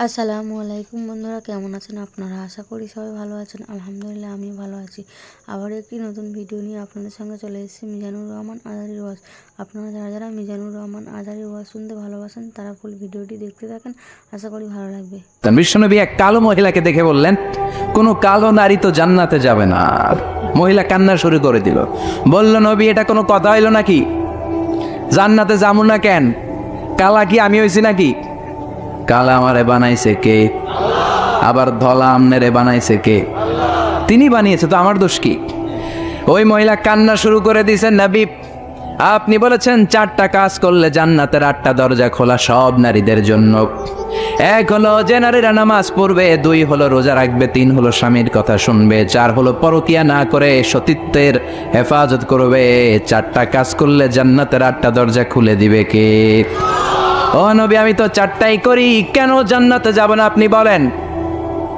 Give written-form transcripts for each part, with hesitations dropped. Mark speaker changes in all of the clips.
Speaker 1: আসসালামু আলাইকুম বন্ধুরা, কেমন আছেন আপনারা? আশা করি সবাই ভালো আছেন। আলহামদুলিল্লাহ আমি ভালো আছি। আবার একটি নতুন ভিডিও নিয়ে আপনাদের সঙ্গে চলে এসেছি মিজানুর রহমান আজারির ওয়াজ। আপনারা যারা যারা মিজানুর রহমান আজারির ওয়াজ শুনতে ভালোবাসেন তারা ফুল ভিডিওটি দেখতে থাকেন, আশা করি ভালো লাগবে।
Speaker 2: বিশ্বনবী এক কালো মহিলাকে দেখে বললেন, কোনো কালো নারী তো জান্নাতে যাবে না। মহিলা কান্না শুরু করে দিল, বলল, নবী এটা কোনো কথা হইল নাকি? জান্নাতে যাবো না কেন? কালা কি আমি হইছি নাকি? কালা আমারে বানাইছে কে? আবার ধলা আমনেরে বানাইছে কে? তিনি বানিয়েছে, তো আমার দোষ কি? ওই মহিলা কান্না শুরু করে দিয়েছেন, নবী আপনি বলেছেন 4টা কাজ করলে জান্নাতের 8টা দরজা খোলা সব নারীদের জন্য। 1 হলো যে নারীরা নামাজ পড়বে, 2 হলো রোজা রাখবে, 3 হলো স্বামীর কথা শুনবে, 4 হলো পরকিয়া না করে সতীত্বের হেফাজত করবে। 4টা কাজ করলে জান্নাতের 8টা দরজা খুলে দিবে কে? ও নবী আমি তো 4টাই করি, কেন জান্নাতে যাব না আপনি বলেন?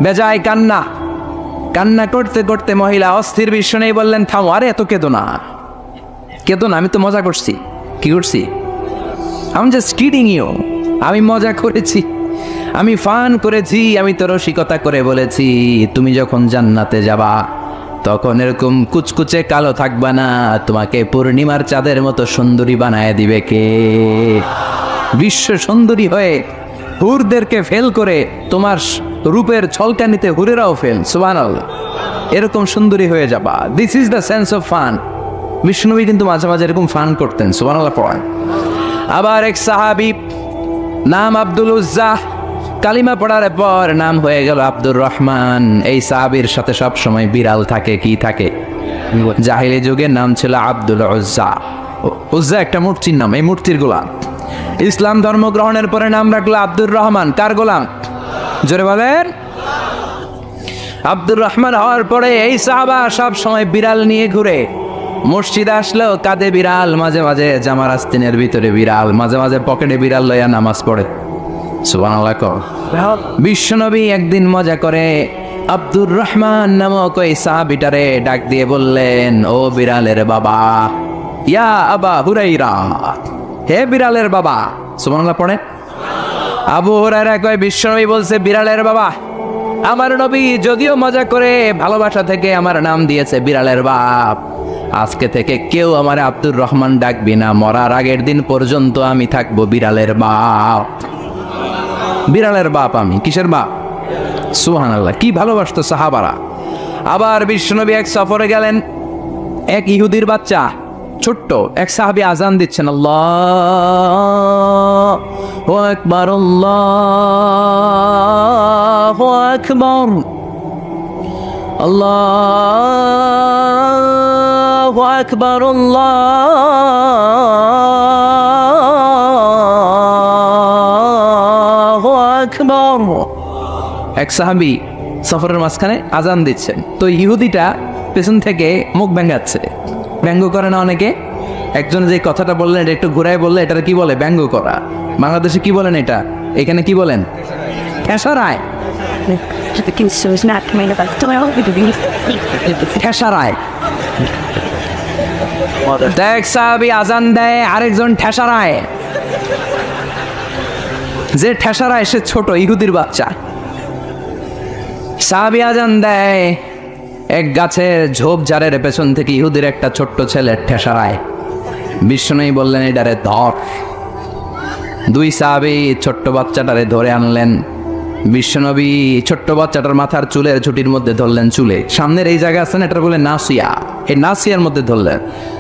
Speaker 2: বেজায় কান্না কান্না করতে করতে মহিলা অস্থির। বিশ্ব নেই বললেন, থামো, আরে এত কেঁদো না, কেঁদো না, আমি তো মজা করছি। কি করছি? আমি জাস্ট কিডিং ইউ। আমি মজা করেছি, আমি ফান করেছি, আমি তো রসিকতা করে বলেছি তুমি যখন জান্নাতে যাবা তখন এরকম কুচকুচে কালো থাকবা না, তোমাকে পূর্ণিমার চাঁদের মতো সুন্দরী বানায় দিবে কে? বিশ্ব সুন্দরী হয়ে হুরদেরকে ফেল করে তোমার রূপের ছলকানিতে হুরেরাও ফেল। সুবহানাল্লাহ, এরকম সুন্দরী হয়ে যাবা। This is the sense of fun. বিষ্ণুনবী কিন্তু মাঝে মাঝে এরকম ফান করতেন, সুবহানাল্লাহ পড়েন। আবার এক সাহাবী নাম আব্দুল উজ্জা, কালিমা পড়ার পর নাম হয়ে গেল আব্দুর রহমান। এই সাহাবীর সাথে সব সময় বিড়াল থাকে। কি থাকে? জাহিলি যুগে নাম ছিল আব্দুল উজ্জা। উজ্জা একটা মূর্তির নাম, এই মূর্তির গোলাম। ইসলাম ধর্ম গ্রহণের পরে নাম রাখলো আব্দুর রহমান। কার গোলাম? জোরে বলেন। আব্দুর রহমান হওয়ার পরে এই সাহাবা সব সময় বিড়াল নিয়ে ঘুরে। মসজিদে আসলো কাঁধে বিড়াল, মাঝে মাঝে জামার আস্তিনের ভিতরে বিড়াল, মাঝে মাঝে পকেটে বিড়াল লইয়া নামাজ পড়ে। সুবহানাল্লাহ। বিশ্বনবী একদিন মজা করে আব্দুর রহমান নামক ওই সাহাবীটারে ডাক দিয়ে বললেন, ও বিড়ালের বাবা, ইয়া আবা হুরাইরা, হে বিড়ালের বাবা। সুবহানাল্লাহ পড়ে। আবু হুরায়রা কয়, বিশ্বনবী বলছে বিড়ালের বাবা। আমার নবী যদিও মজা করে ভালোবাসা থেকে আমার নাম দিয়েছে বিড়ালের বাপ, আজকে থেকে কেউ আমার আব্দুর রহমান ডাকবি না, মরার আগের দিন পর্যন্ত আমি থাকবো বিড়ালের বাপ। বিড়ালের বাপ আমি। কিসের বাপ? সুবহানাল্লাহ, কি ভালোবাসতো সাহাবারা। আবার বিশ্বনবী এক সফরে গেলেন, এক ইহুদির বাচ্চা ছোট্ট এক সাহাবী আজান দিচ্ছেন, আল্লাহু আকবার, আল্লাহু আকবার, আল্লাহু আকবার, আল্লাহু আকবার। এক সাহাবী সফরের মাঝখানে আজান দিচ্ছেন, তো ইহুদিটা পেছন থেকে মুখ ভেঙাচ্ছে। ব্যঙ্গ করে না অনেকে? একজন যে কথাটা বললেন এটা একটু ঘুরায় বললে এটা কি বলে? ব্যঙ্গ করা। বাংলাদেশে কি বলেন এটা? এখানে কি বলেন? ঠেসারায়। ঠেসারায়। এক সাহাবী আজান দেয়, আরেকজন ঠেসারায়। যে ঠেসারায় সে ছোট ইহুদির বাচ্চা। সাহাবী আজান দেয়, এক গাছের ঝোপঝাড়ের পেছন থেকে ইহুদির একটা ছোট্ট ছেলে ঠেসারায়। বিশ্বনবী বললেন, এটারে ধর। 2 সাহাবী ছোট্ট বাচ্চাটারে ধরে আনলেন। বিশ্বনবী ছোট্ট বাচ্চাটার মাথার চুলের ঝুটির মধ্যে ধরলেন, চুলে সামনের এই জায়গা আছে না, এটা বলে নাসিয়া, এই নাসিয়ার মধ্যে ধরলেন।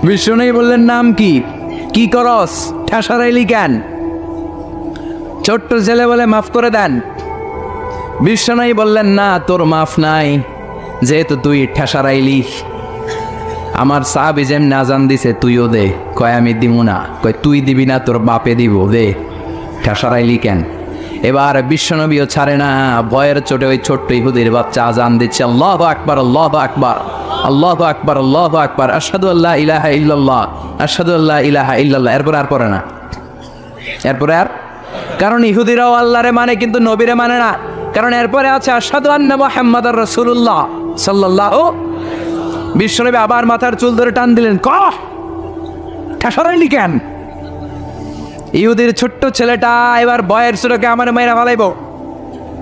Speaker 2: বিশ্বনবী বললেন, নাম কি? কি করস? ঠেসারাইলি কেন? ছোট্ট ছেলে বলে, মাফ করে দেন। বিশ্বনবী বললেন, না, তোর মাফ নাই, যেহেতু তুই ঠেসারাইলি। আমার সাহাবী যেমন আজান দিছে তুইও দে। কয় আমি দিব না। কয় তুই দিবি না, তোর বাপে দিব, দে। ঠেসারাইলি কেন? এবার বিশ্বনবীও ছাড়ে না, ভয়ের চোটে ওই ছোট্ট ইহুদির বাচ্চা আজান দিচ্ছে, আল্লাহু আকবার, আল্লাহু আকবার, আল্লাহু আকবার, আল্লাহু আকবার, আশহাদু আল্লা ইলাহা ইল্লাল্লাহ, আশহাদু আল্লা ইলাহা ইল্লাল্লাহ। এরপরে আর পড়ে না, এরপরে আর। কারণ ইহুদিরাও আল্লাহরে মানে কিন্তু নবীরে মানে না। কারণ এরপরে আছে আশহাদু আন্না মুহাম্মাদুর রাসূলুল্লাহ সাল্লাল্লাহু। বিশ্বনবী আবার মাথার চুল ধরে টান দিলেন, কহ ঠেসারাইলি কেন? ইহুদির ছোট্ট ছেলেটা এবার বয়ের সুরকে আমার মেয়েরা ভালাইব।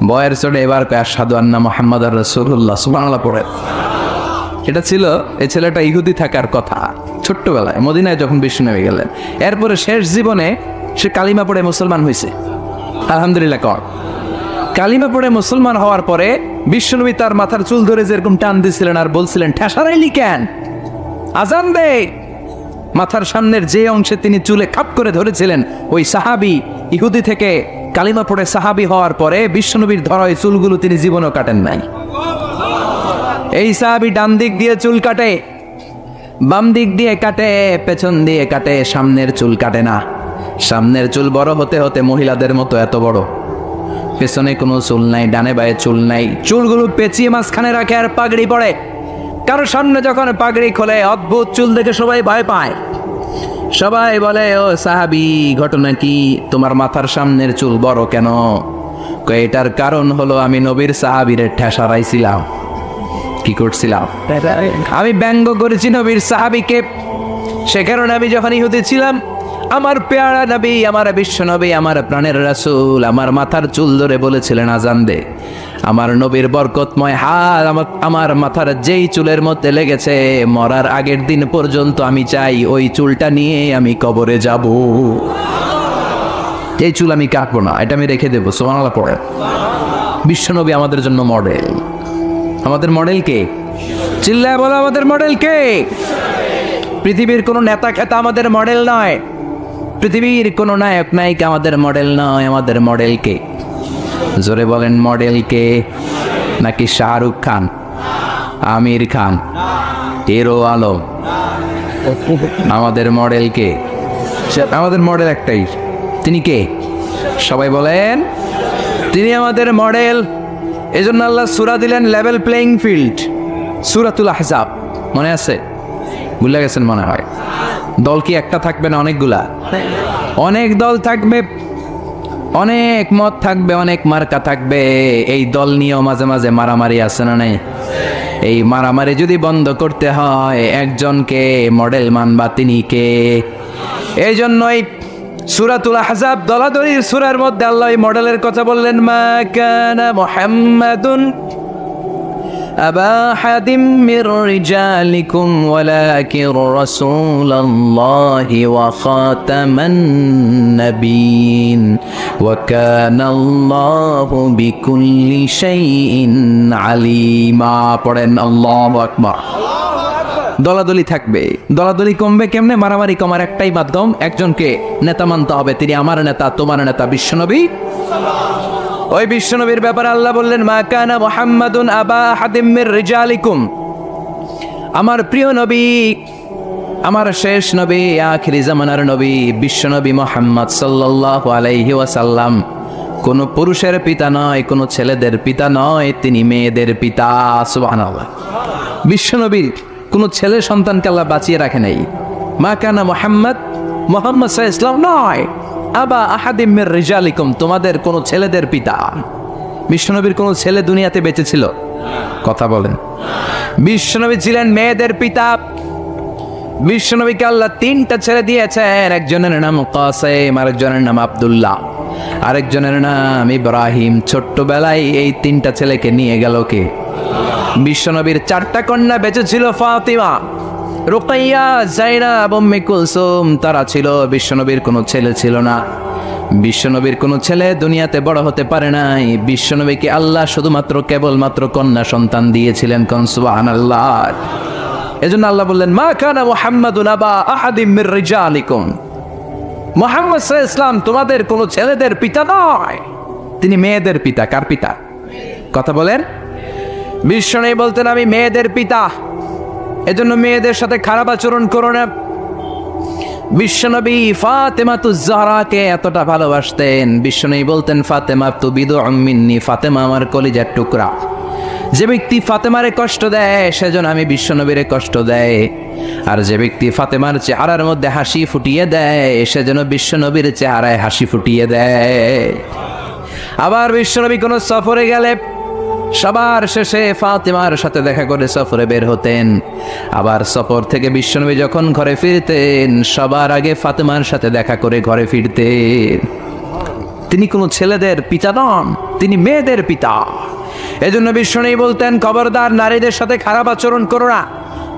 Speaker 2: বয়ের চড়ে এবার কয় আশহাদু আন্না মুহাম্মাদার রাসূলুল্লাহ, সুবহানাল্লাহ পড়ে। এটা ছিল এই ছেলেটা ইহুদি থাকার কথা ছোট্টবেলায় মদিনায় যখন বিশ্বনবী গেলেন। এরপরে শেষ জীবনে সে কালিমা পড়ে মুসলমান হয়েছে, আলহামদুলিল্লাহ কর। কালিমা পড়ে মুসলমান হওয়ার পরে বিশ্বনবী তার মাথার চুল ধরে যেরকম টান দিছিলেন আর বলছিলেন, ঠেসারাইলি কেন, আজান দে। মাথার সামনের যে অংশে তিনি চুলে খাপ করে ধরেছিলেন, ওই সাহাবী ইহুদি থেকে কালিমা পড়ে সাহাবী হওয়ার পরে বিশ্বনবীর ধরা ওই চুলগুলো তিনি জীবনও কাটেন নাই। এই সাহাবী ডান দিক দিয়ে চুল কাটে, বাম দিক দিয়ে কাটে, পেছন দিয়ে কাটে, সামনের চুল কাটে না। সামনের চুল বড় হতে হতে মহিলাদের মতো এত বড়, পেছনে কোনো চুল নাই, ডানে বায়ে চুল নাই, চুলগুলো পেঁচিয়ে মাঝখানে রাখে আর পাগড়ি পড়ে। কারো সামনে যখন পাগড়ি খোলে অদ্ভুত চুল দেখে সবাই ভয় পায়। সবাই বলে, ও সাহাবী, ঘটনা কি, তোমার মাথার সামনের চুল বড় কেন? এটার কারণ হলো আমি নবীর সাহাবীরে ঠেসারাইছিলাম। কি করছিলাম? আমি ব্যঙ্গ করেছি নবীর সাহাবীকে। সে কারণে আমি যখন ইহুদি ছিলাম, আমার পেয়ারা নবী, আমার বিশ্ব নবী, আমার প্রাণের রাসূল আমার মাথার চুল ধরে বলেছিলেন আজান দে। আমার নবীর বরকতময় হাত আমার মাথার যেই চুলের মধ্যে লেগেছে, মরার আগের দিন পর্যন্ত আমি চাই ওই চুলটা নিয়ে আমি কবরে যাব। এই চুল আমি কাটবো না, এটা আমি রেখে দেবো। সুবহানাল্লাহ পড়ে। বিশ্ব নবী আমাদের জন্য মডেল। আমাদের মডেল কে? চিল্লায় বলো, আমাদের মডেল কে? পৃথিবীর কোনো নেতা খেতা আমাদের মডেল নয়, পৃথিবীর কোনো নায়ক নায়িকা আমাদের মডেল নয়। আমাদের মডেল কে? জোরে বলেন, মডেল কে? নাকি শাহরুখ খান, আমির খান, হিরো আলম? আমাদের মডেল কে? আমাদের মডেল একটাই, তিনি কে? সবাই বলেন, তিনি আমাদের মডেল। এজন্য আল্লাহ সূরা দিলেন লেভেল প্লেইং ফিল্ড, সূরাতুল আহজাব, মনে আছে? ভুলে গেছেন মনে হয়। দল কি একটা থাকবে না অনেকগুলা? অনেক দল থাকবে, অনেক মত থাকবে, অনেক মার্কা থাকবে। এই দল নিয়েও মাঝে মাঝে মারামারি আছে না নাই? এই মারামারি যদি বন্ধ করতে হয়, একজনকে মডেল মানবা, তিনি কে? এই জন্যই সূরাতুল আহজাব দলাদলির সূরার মধ্যে আল্লাহ এই মডেলের কথা বললেন, মা কানা মুহাম্মাদুন আবা আহাদিম মির রিজালিকুম ওয়ালাকিন রাসূলুল্লাহি ওয়া খাতামান নাবিয়্যিন ওয়া কানাল্লাহু বিকুল্লি শাইইন আলিমা। পড়েন আল্লাহু আকবার। দলাদলি থাকবে, দলাদলি কমবে কেমনে? মারামারি কমার একটাই মাধ্যম, একজনকে নেতা মানতে হবে, তিনি আমার নেতা, তোমার নেতা, বিশ্বনবী। ওই বিশ্বনবীর ব্যাপারে আল্লাহ বললেন, মা কানা মুহাম্মাদুন আবা আহাদিম মির রিজালিকুম। আমার প্রিয় নবী, আমার শেষ নবী, আখিরি জামানার নবী বিশ্বনবী মুহাম্মদ সাল্লাল্লাহু আলাইহি ওয়াসাল্লাম কোন পুরুষের পিতা নয়, কোন ছেলেদের পিতা নয়, তিনি মেয়েদের পিতা। সুবহানাল্লাহ। বিশ্বনবীর কোন ছেলে সন্তানকে আল্লাহ বাঁচিয়ে রাখে নাই। মা কানা মুহাম্মদ, মুহাম্মদ সাল্লাল্লাহু আলাইহি ওয়াসাল্লাম নয় আবা আহাদিম মির রিজালিকুম, তোমাদের কোন ছেলেদের পিতা। বিশ্বনবীর কোন ছেলে দুনিয়াতে বেঁচে ছিল? কথা বলেন। বিশ্বনবী ছিলেন মেয়েদের পিতা। বিশ্বনবীকে আল্লাহ তিনটা ছেলে দিয়েছেন, একজনের নাম কাসেম, আরেকজনের নাম আব্দুল্লাহ, আরেকজনের নাম ইব্রাহিম। ছোট্টবেলায় এই তিনটা ছেলেকে নিয়ে গেল কে? বিশ্বনবীর চারটা কন্যা বেঁচে ছিল, ফাতিমা, রুকাইয়া, যায়নাব, উম্মে কুলসুম, তারা ছিল। বিশ্বনবীর কোনো ছেলে ছিল না। বিশ্বনবীর কোনো ছেলে দুনিয়াতে বড় হতে পারে নাই। বিশ্বনবীকে আল্লাহ শুধুমাত্র কেবলমাত্র কন্যা সন্তান দিয়েছিলেন। কোন সুবহানাল্লাহ। এজন্য আল্লাহ বললেন, মা কানা মুহাম্মাদুন আবা আহাদিম মির রিজালিকুম, মুহাম্মদ সাল্লাল্লাহু আলাইহি ওয়াসাল্লাম তোমাদের কোনো ছেলেদের পিতা নয়, তিনি মেয়েদের পিতা। কার পিতা? কথা বলেন। বিশ্বনবী বলতেন, আমি মেয়েদের পিতা, এজন্য মেয়েদের সাথে খারাপ আচরণ করো না। বিশ্বনবী ফাতেমাতুজ জাহরাকে এতটা ভালোবাসতেন, বিশ্বনবী বলতেন, ফাতেমা তু বিদউম মিন্নি, ফাতেমা আমার কলিজার টুকরা। যে ব্যক্তি ফাতেমারে কষ্ট দেয়, সেজন্য আমি বিশ্বনবীরে কষ্ট দেয়। আর যে ব্যক্তি ফাতেমার চেহারার মধ্যে হাসি ফুটিয়ে দেয়, সেজন্য বিশ্বনবীর চেহারায় হাসি ফুটিয়ে দেয়। আবার বিশ্বনবী কোনো সফরে গেলে সবার শেষে ফাতেমার সাথে দেখা করে সফরে বের হতেন। আবার সফর থেকে বিশ্বনবী যখন ঘরে ফিরতেন, সবার আগে ফাতেমার সাথে দেখা করে ঘরে ফিরতেন। তিনি কোনো ছেলেদের পিতা নন, তিনি মেয়েদের পিতা। এজন্য বিষ্ণু বলতেন, খবরদার নারীদের সাথে খারাপ আচরণ করো না।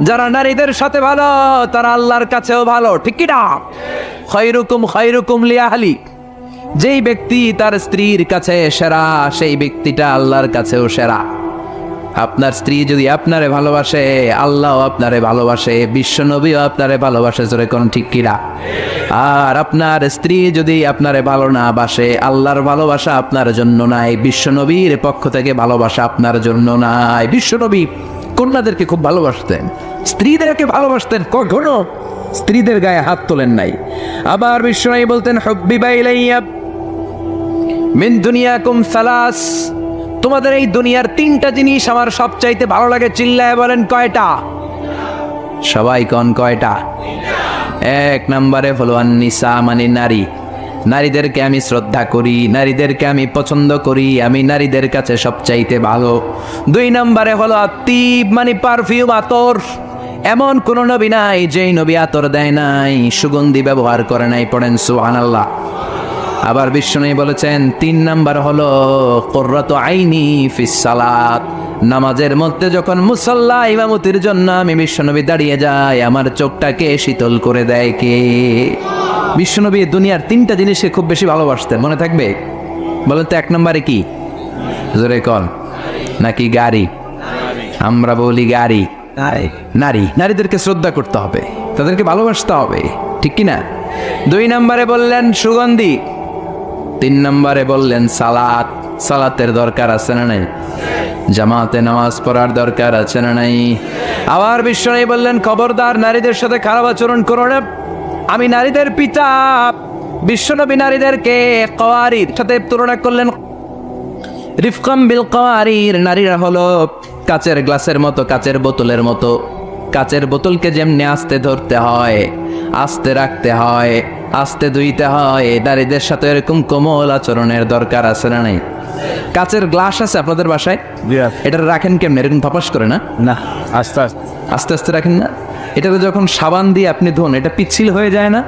Speaker 2: যারা নারীদের সাথে ভালো তারা আল্লাহর কাছেও ভালো, ঠিক কি না? খায়রুকুম খায়রুকুম লিআহলি, যেই ব্যক্তি তার স্ত্রীর কাছে সেরা সেই ব্যক্তিটা আল্লাহর কাছেও সেরা। আপনার স্ত্রী যদি আপনারে ভালোবাসে, আল্লাহও আপনারে ভালোবাসে, বিশ্বনবীও আপনারে ভালোবাসে, জোরে কোন ঠিক কিনা? আর আপনার স্ত্রী যদি আপনারে ভালো না বাসে, আল্লাহর ভালোবাসা আপনার জন্য নাই, বিশ্বনবীর পক্ষ থেকে ভালোবাসা আপনার জন্য নাই। বিশ্বনবী কন্যাদেরকে খুব ভালোবাসতেন, স্ত্রীদেরকে ভালোবাসতেন, কখনো স্ত্রীদের গায়ে হাত তোলেন নাই। আবার বিশ্বনবী বলতেন, হুব্বিবা ইলাইয়া মিন দুনিয়াকুম সালাস, তোমাদের এই দুনিয়ার তিনটা জিনিস আমার সবচাইতে ভালো লাগে। চিল্লায় বলেন কয়টা? সবাই কোন কয়টা? এক নম্বরে হলো আন-নিসা, মানে নারী। নারীদেরকে আমি শ্রদ্ধা করি, নারীদেরকে আমি পছন্দ করি, আমি নারীদের কাছে সবচাইতে ভালো। দুই নম্বরে হলো আত্তিব, মানে পারফিউম, আতর। এমন কোন নবী নাই যেই নবী আতর দেয় নাই, সুগন্ধি ব্যবহার করে নাই। পড়েন সুবহানাল্লাহ। আবার বিষ্ণু বলেছেন, তিন নাম্বার হলো কুররাতু আইনি ফিস সালাত, নামাজের মধ্যে যখন মুসাল্লা ইমামতির জন্য আমি বিশ্বনবী দাঁড়িয়ে যাই, আমার চোখটাকে শীতল করে দেয় কে? বিশ্বনবী দুনিয়ার তিনটা জিনিসকে খুব বেশি ভালোবাসতেন, মনে থাকবে? বলেন তো, এক নম্বরে কি? জোরে কর। নাকি গাড়ি? আমরা বলি গাড়ি। নারী, নারীদেরকে শ্রদ্ধা করতে হবে, তাদেরকে ভালোবাসতে হবে, ঠিক কিনা? দুই নম্বরে বললেন সুগন্ধি, তিন নম্বরে বললেন সালাত। সালাতের দরকার আছে না নাই? জামাতে নামাজ পড়ার দরকার আছে না নাই? আবার বিশ্বনবী বললেন, খবরদার নারীদের সাথে খারাপ আচরণ করো না, আমি নারীদের পিতা। বিশ্বনবী নারীদেরকে কওয়ারির সাথে তুলনা করলেন, রিফকাম বিল কওয়ারির, নারীরা হলো কাচের গ্লাসের মতো, কাচের বোতলের মতো। কাচের বোতলকে যেমনি আস্তে ধরতে হয়, আস্তে রাখতে হয়, আস্তে ধুইতে হয়, নারীদের সাথে এরকম কোমল আচরণের দরকার আছে না নাই? কাচের গ্লাস আছে আপনাদের বাসায়? এটা রাখেন কেমন? এরকম ফাপাস করে না?
Speaker 3: না, আস্তে আস্তে
Speaker 2: আস্তে আস্তে রাখেন না? এটাতে যখন সাবান দিয়ে আপনি ধোন, এটা পিচ্ছিল হয়ে যায় না?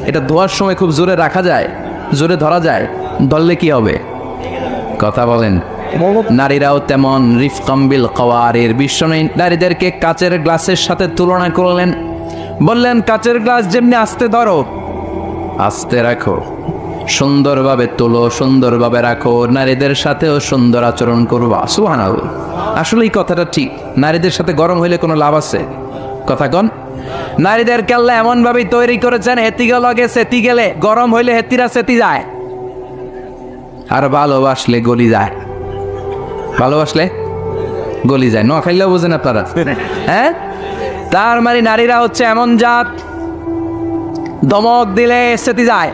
Speaker 2: এটা ধোয়ার সময় খুব জোরে রাখা যায়, জোরে ধরা যায়, ধরলে কি হবে? কথা বলেন। নারীরাও তেমন রিফকাম বিল কওয়ারির। বিশ্বনবী নারীদেরকে কাচের গ্লাসের সাথে তুলনা করলেন, বললেন কাচের গ্লাস যেমনি আস্তে ধরো, আস্তে রাখো, সুন্দরভাবে তোলো, সুন্দরভাবে রাখো, নারীদের সাথেও সুন্দর আচরণ করবা। সুবহানাল্লাহ। আসলে এই কথাটা ঠিক। নারীদের সাথে গরম হইলে কোনো লাভ আছে? কথা কন। নারীদেরকে আল্লাহ এমন ভাবে তৈরি করেছেন, হেতিগে লগে সেতি গেলে, গরম হইলে হেতিরা সেতি যায়, আর ভালোবাসলে গলি যায়। ভালোবাসলে গলি যায়। নোয়াখাইলেও বোঝেন আপনারা? হ্যাঁ, তার মানে নারীরা হচ্ছে এমন জাত, দমক দিলে সেতি যায়।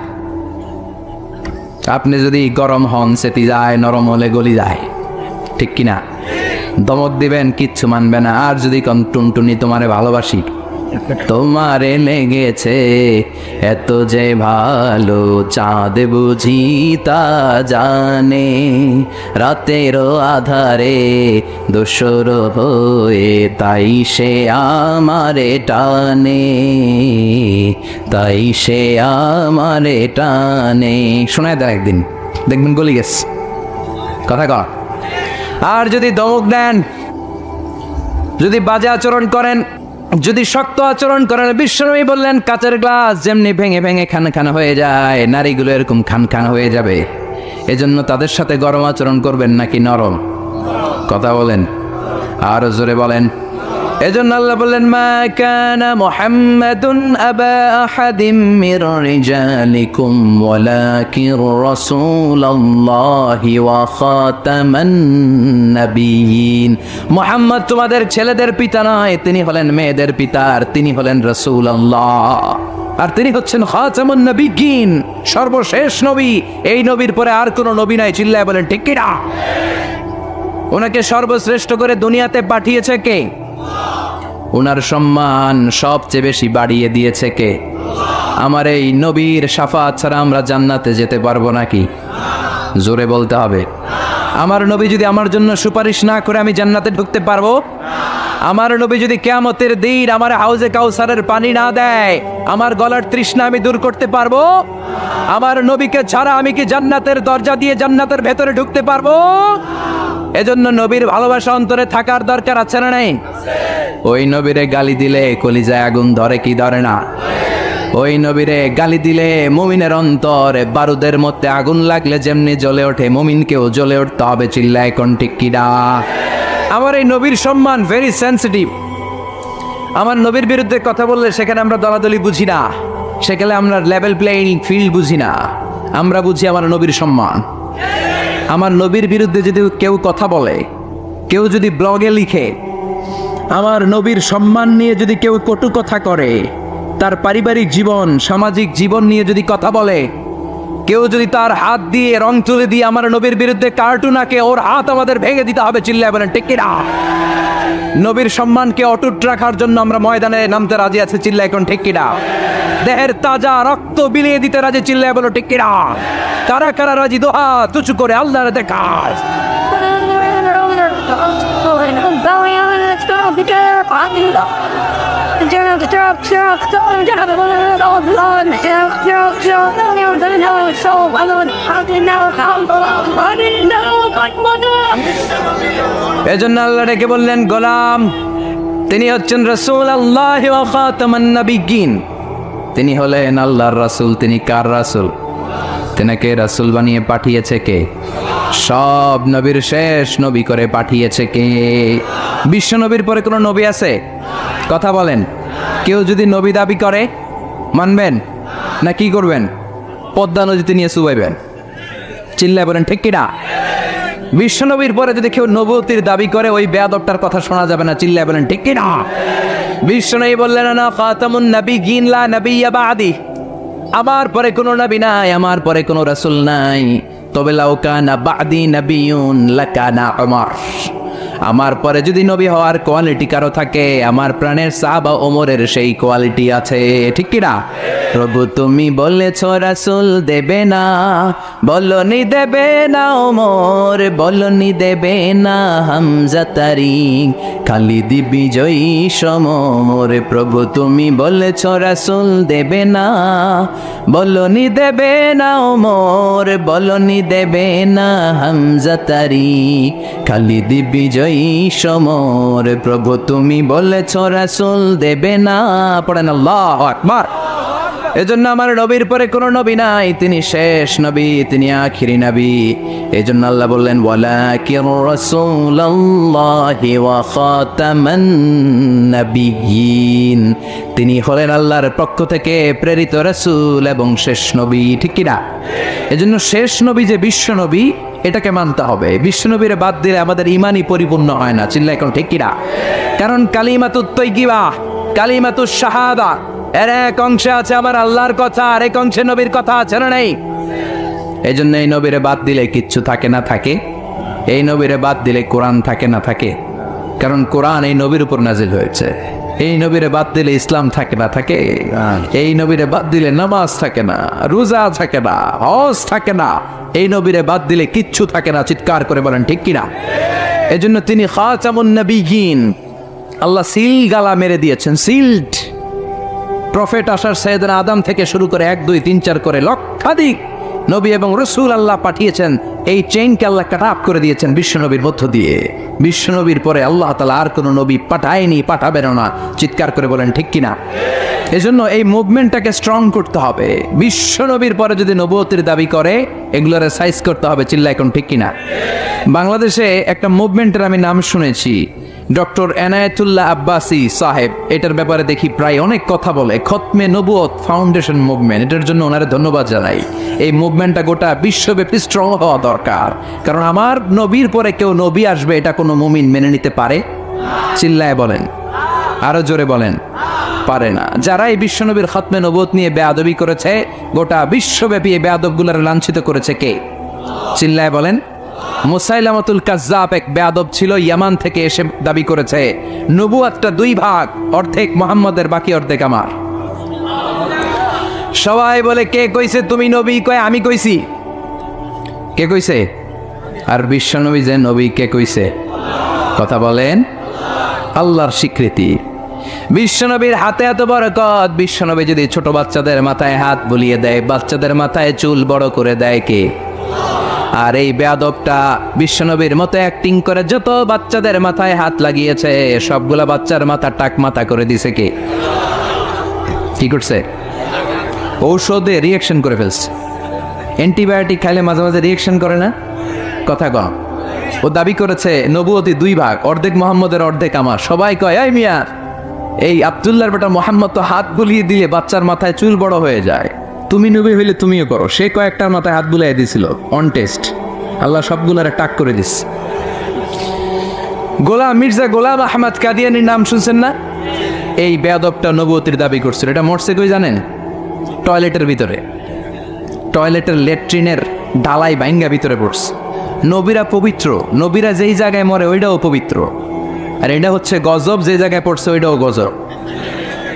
Speaker 2: আপনি যদি গরম হন সেতি যায়, নরম হলে গলি যায়, ঠিক কিনা? দমক দিবেন, কিচ্ছু মানবে না। আর যদি কন টুনটুনি তোমারে ভালোবাসি, তোমারে লেগেছে এত যে ভালো, চাঁদ বুঝি তা জানে, রাতেরও আধারে দোসর হয়ে তাই সে আমারে টানে, তাই সে আমারে টানে। শোনায় দেয় একদিন, দেখবেন গলি গেছে। কথা কর। আর যদি দমক দেন, যদি বাজে আচরণ করেন, যদি শক্ত আচরণ করেন, বিশ্বনবী বললেন কাচের গ্লাস যেমনি ভেঙে ভেঙে খান খান হয়ে যায়, নারীগুলো এরকম খান খান হয়ে যাবে। এজন্য তাদের সাথে গরম আচরণ করবেন নাকি নরম? কথা বলেন, আরো জোরে বলেন। এজন্য আল্লাহ বললেন, মা কানা মুহাম্মাদুন আবা আহাদিম মির রিজালিকুম ওয়ালাকির রাসূলুল্লাহি ওয়া খাতামান নাবিয়িন। মুহাম্মদ তোমাদের ছেলেদের পিতা নয়, তিনি হলেন মেয়েদের পিতা, আর তিনি হলেন রাসূলুল্লাহ, আর তিনি হচ্ছেন খাতামুন নাবিয়িন, সর্বশেষ নবী। এই নবীর পরে আর কোনো নবী নাই। চিল্লায় বলেন ঠিক কি না? ওনাকে সর্বশ্রেষ্ঠ করে দুনিয়াতে পাঠিয়েছে কে? ওনার সম্মান সবচেয়ে বেশি বাড়িয়ে দিয়েছে কে? আমার এই নবীর শাফাত ছাড়া আমরা জান্নাতে যেতে পারবো নাকি? জোরে বলতে হবে। আমার নবী যদি আমার জন্য সুপারিশ না করে আমি জান্নাতে ঢুকতে পারবো? আমার নবী যদি কিয়ামতের দিন আমার হাউজে কাউসারের পানি না দেয়, আমার গলার তৃষ্ণা আমি দূর করতে পারবো? আমার নবীকে ছাড়া আমি কি জান্নাতের দরজা দিয়ে জান্নাতের ভেতরে ঢুকতে পারবো? এজন্য নবীর ভালোবাসা অন্তরে থাকার দরকার আছে না নাই? ওই নবীরে গালি দিলে কলিজায় আগুন ধরে কি ধরে না? ওই নবীরে গালি দিলে মুমিনের অন্তরে বারুদের মধ্যে আগুন লাগলে যেমনি জ্বলে ওঠে, মুমিনকেও জ্বলে উঠতে হবে। চিল্লায় কোন ঠিক কিনা? আমার এই নবীর সম্মান ভেরি সেন্সিটিভ। আমার নবীর বিরুদ্ধে কথা বললে সেখানে আমরা দলাদলি বুঝি না, সেখানে আমরা লেভেল প্লেইং ফিল্ড বুঝি না, আমরা বুঝি আমার নবীর সম্মান। আমার নবীর বিরুদ্ধে যদি কেউ কথা বলে, কেউ যদি ব্লগে লিখে, আমার নবীর সম্মান নিয়ে যদি কেউ কটু কথা করে, তার পারিবারিক জীবন সামাজিক জীবন নিয়ে যদি কথা বলে, কেউ যদি তার হাত দিয়ে রং তুলে দিয়ে আমার নবীর বিরুদ্ধে কার্টুন আঁকে, ওর হাত আমাদের ভেঙে দিতে হবে। চিল্লায় বলেন ঠিক কিনা? নবীর সম্মানকে অটুট রাখার জন্য আমরা ময়দানে নামতে রাজি আছি। চিল্লায় এখন ঠিক কিনা? দেহের তাজা রক্ত বিলিয়ে দিতে রাজি। চিল্লায় বলো ঠিক কিনা? কারা কারা রাজি? দোহা তুচু করে আল্লাহর দেখায়। এজন্য আল্লাহ ডেকে বললেন, গোলাম তিনি হচ্ছেন রাসূলুল্লাহ ওয়া খাতামান নাবিয়্যিন। তিনি হলেন আল্লাহর রাসূল। তিনি কার রাসূল? তিনাকে রাসূল বানিয়ে পাঠিয়েছে কে? সব নবীর শেষ নবী করে পাঠিয়েছে কে? বিশ্ব নবীর পরে কোনো নবী আছে? কথা বলেন। কেউ যদি নবী দাবি করে মানবেন না কি করবেন? পদ্মা নদীতে নিয়ে চুবাইবেন। চিল্লায় বলেন ঠিক কিনা? বিশ্ব নবীর পরে যদি কেউ নবুয়তির দাবি করে, ওই বেয়াদবটার কথা শোনা যাবে না। চিল্লায় বলেন ঠিক কিনা? বিশ্ব নবী বললেন, না খাতামুন নাবিয়্যিন লা নাবিয়্যা বা'দি। আমার পরে কোনো নবী নাই, আমার পরে কোনো রাসূল নাই। তবে লাউ কানা বা'দি নাবিয়্যুন লাকানা উমর। আমার পরে যদি নবী হওয়ার কোয়ালিটি কারো থাকে, আমার প্রাণের সাহাবা ওমরের সেই কোয়ালিটি আছে। ঠিক কিনা? প্রভু তুমি বলেছ রাসূল দেবে না, বলনি দেবে না ওমর, বলনি দেবে না হামজা তারিক, খালিদ বিজয়ী সমর। প্রভু তুমি বলেছ রাসূল দেবে না, বলনি দেবে না ওমর, বলনি দেবে না হামজা তারিক, খালিদ বিজয়ী সমর। প্রভু তুমি বলেছ রাসূল দেবে না। পড়েন আল্লাহু আকবার। এজন্য আমার নবীর পরে কোনো নবী নাই, তিনি শেষ নবী, তিনি আখিরি নবী। এজন্য আল্লাহ বললেন, ওয়ালাকিন রাসূলুল্লাহি ওয়া খাতামান নাবিয়্যিন। তিনি হলেন আল্লাহর পক্ষ থেকে প্রেরিত রাসূল এবং শেষ নবী। ঠিক কিনা? এজন্য শেষ নবী যে বিশ্ব নবী, এটাকে মানতে হবে। বিশ্বনবীর বাদ দিলে আমাদের ইমানই পরিপূর্ণ হয় না। চিল্লা এখন ঠিক কিনা? কারণ কালিমাতুত তাইয়্যিবা, কালিমাতুশ শাহাদা, এর এক অংশে আছে আমার আল্লাহর কথা, আর এক অংশে নবীর কথা আছে না নেই? এই জন্য এই নবীরে বাদ দিলে কিচ্ছু থাকে না থাকে। এই নবীরে বাদ দিলে কোরআন থাকে না থাকে। কারণ কোরআন এই নবীর উপর নাজিল হয়েছে। এই নবীরে বাদ দিলে ইসলাম থাকে না থাকে। এই নবীরে বাদ দিলে নামাজ থাকে না, রোজা থাকে না, হজ থাকে না। এই নবীরে বাদ দিলে কিচ্ছু থাকে না। চিৎকার করে বলেন ঠিক কিনা? এজন্য তিনি খাতামুন নাবিয়্যিন। আল্লাহ সিল গালা মেরে দিয়েছেন, সিল্ড। প্রফেট আসার সাইয়েদনা আদম থেকে শুরু করে 1 2 3 4 করে লক্ষাধিক নবী এবং রাসূল আল্লাহ পাঠিয়েছেন। এই চেইনকে আল্লাহ কাট আপ করে দিয়েছেন বিশ্বনবীর মধ্য দিয়ে। বিশ্বনবীর পরে আল্লাহ তাআলা আর কোনো নবী পাঠায়নি, পাঠাবেন না। চিৎকার করে বলেন ঠিক কিনা? এজন্য এই মুভমেন্টটাকে স্ট্রং করতে হবে। বিশ্বনবীর পরে যদি নবুয়তের দাবি করে, এগুলোর সাইজ করতে হবে। চিল্লা এখন ঠিক কিনা? বাংলাদেশে একটা মুভমেন্টের আমি নাম শুনেছি, ডক্টর এনায়েতুল্লাহ আব্বাসী সাহেব। এটার ব্যাপারে দেখি প্রায় অনেক কথা বলে। খতমে নবুয়ত ফাউন্ডেশন মুভমেন্ট, এটার জন্য ওনারা ধন্যবাদ জানাই। এই মুভমেন্টটা গোটা বিশ্বব্যাপী স্ট্রং হওয়া দরকার। কারণ আমার নবীর পরে কেউ নবী আসবে, এটা কোনো মুমিন মেনে নিতে পারে? চিল্লায় বলেন, আরো জোরে বলেন, পারে না। যারা এই বিশ্বনবীর খতমে নবুয়ত নিয়ে বেয়াদবি করেছে, গোটা বিশ্বব্যাপী এই বেয়াদবগুলোর লাঞ্ছিত করেছে কে? চিল্লায় বলেন। মুসাইলামাতুল কাজ্জাব এক বেয়াদব ছিল, ইয়ামান থেকে এসে দাবি করেছে নবুয়তটা 2 ভাগ, অর্ধেক মুহাম্মদের, বাকি অর্ধেক আমার। সবাই বলে কে কইছে তুমি নবী? কয় আমি কইছি। কে কইছে? আর বিশ্বনবী যে নবী, কে কইছে? কথা বলেন। আল্লাহর স্বীকৃতি। বিশ্বনবীর হাতে এত বরকত, বিশ্বনবী যদি ছোট বাচ্চাদের মাথায় হাত বুলিয়ে দেয়, বাচ্চাদের মাথায় চুল বড় করে দেয় কে? আর এই বেয়াদবটা বিশ্বনবীর মতো অ্যাক্টিং করে যত বাচ্চাদের মাথায় হাত লাগিয়েছে, সবগুলা বাচ্চার মাথা টাক মাথা করে দিছে কে? কি করছে? ঔষধে রিয়াকশন করে ফেলছে। অ্যান্টিবায়োটিক খাইলে মাঝে মাঝে রিয়াকশন করে না? কথা কম। ও দাবি করেছে নবুয়তি 2 ভাগ, অর্ধেক মোহাম্মদের অর্ধেক আমার। সবাই কয় এই মিয়া, এই আব্দুল্লাহর বেটা মোহাম্মদ তো হাত বুলিয়ে দিলে বাচ্চার মাথায় চুল বড় হয়ে যায়, তুমি নবী হইলে তুমিও করো। সে কয়েকটার মাথায় হাত বুলাই দিছিল অন টেস্ট, আল্লাহ সবগুলারে টাক করে দিস। মির্জা গোলাম আহমদ কাদিয়ানির নাম শুনছেন না? এই বেয়াদবটা নবুয়তির দাবি করছিল। এটা মরছে কই জানেন? টয়লেটের ভিতরে, টয়লেটের ল্যাট্রিনের ঢালাই ভাঙ্গা ভিতরে পড়ছে। নবীরা পবিত্র, নবীরা যেই জায়গায় মরে ওইটাও পবিত্র, আর এটা হচ্ছে গজব, যে জায়গায় পড়ছে ওইটাও গজব।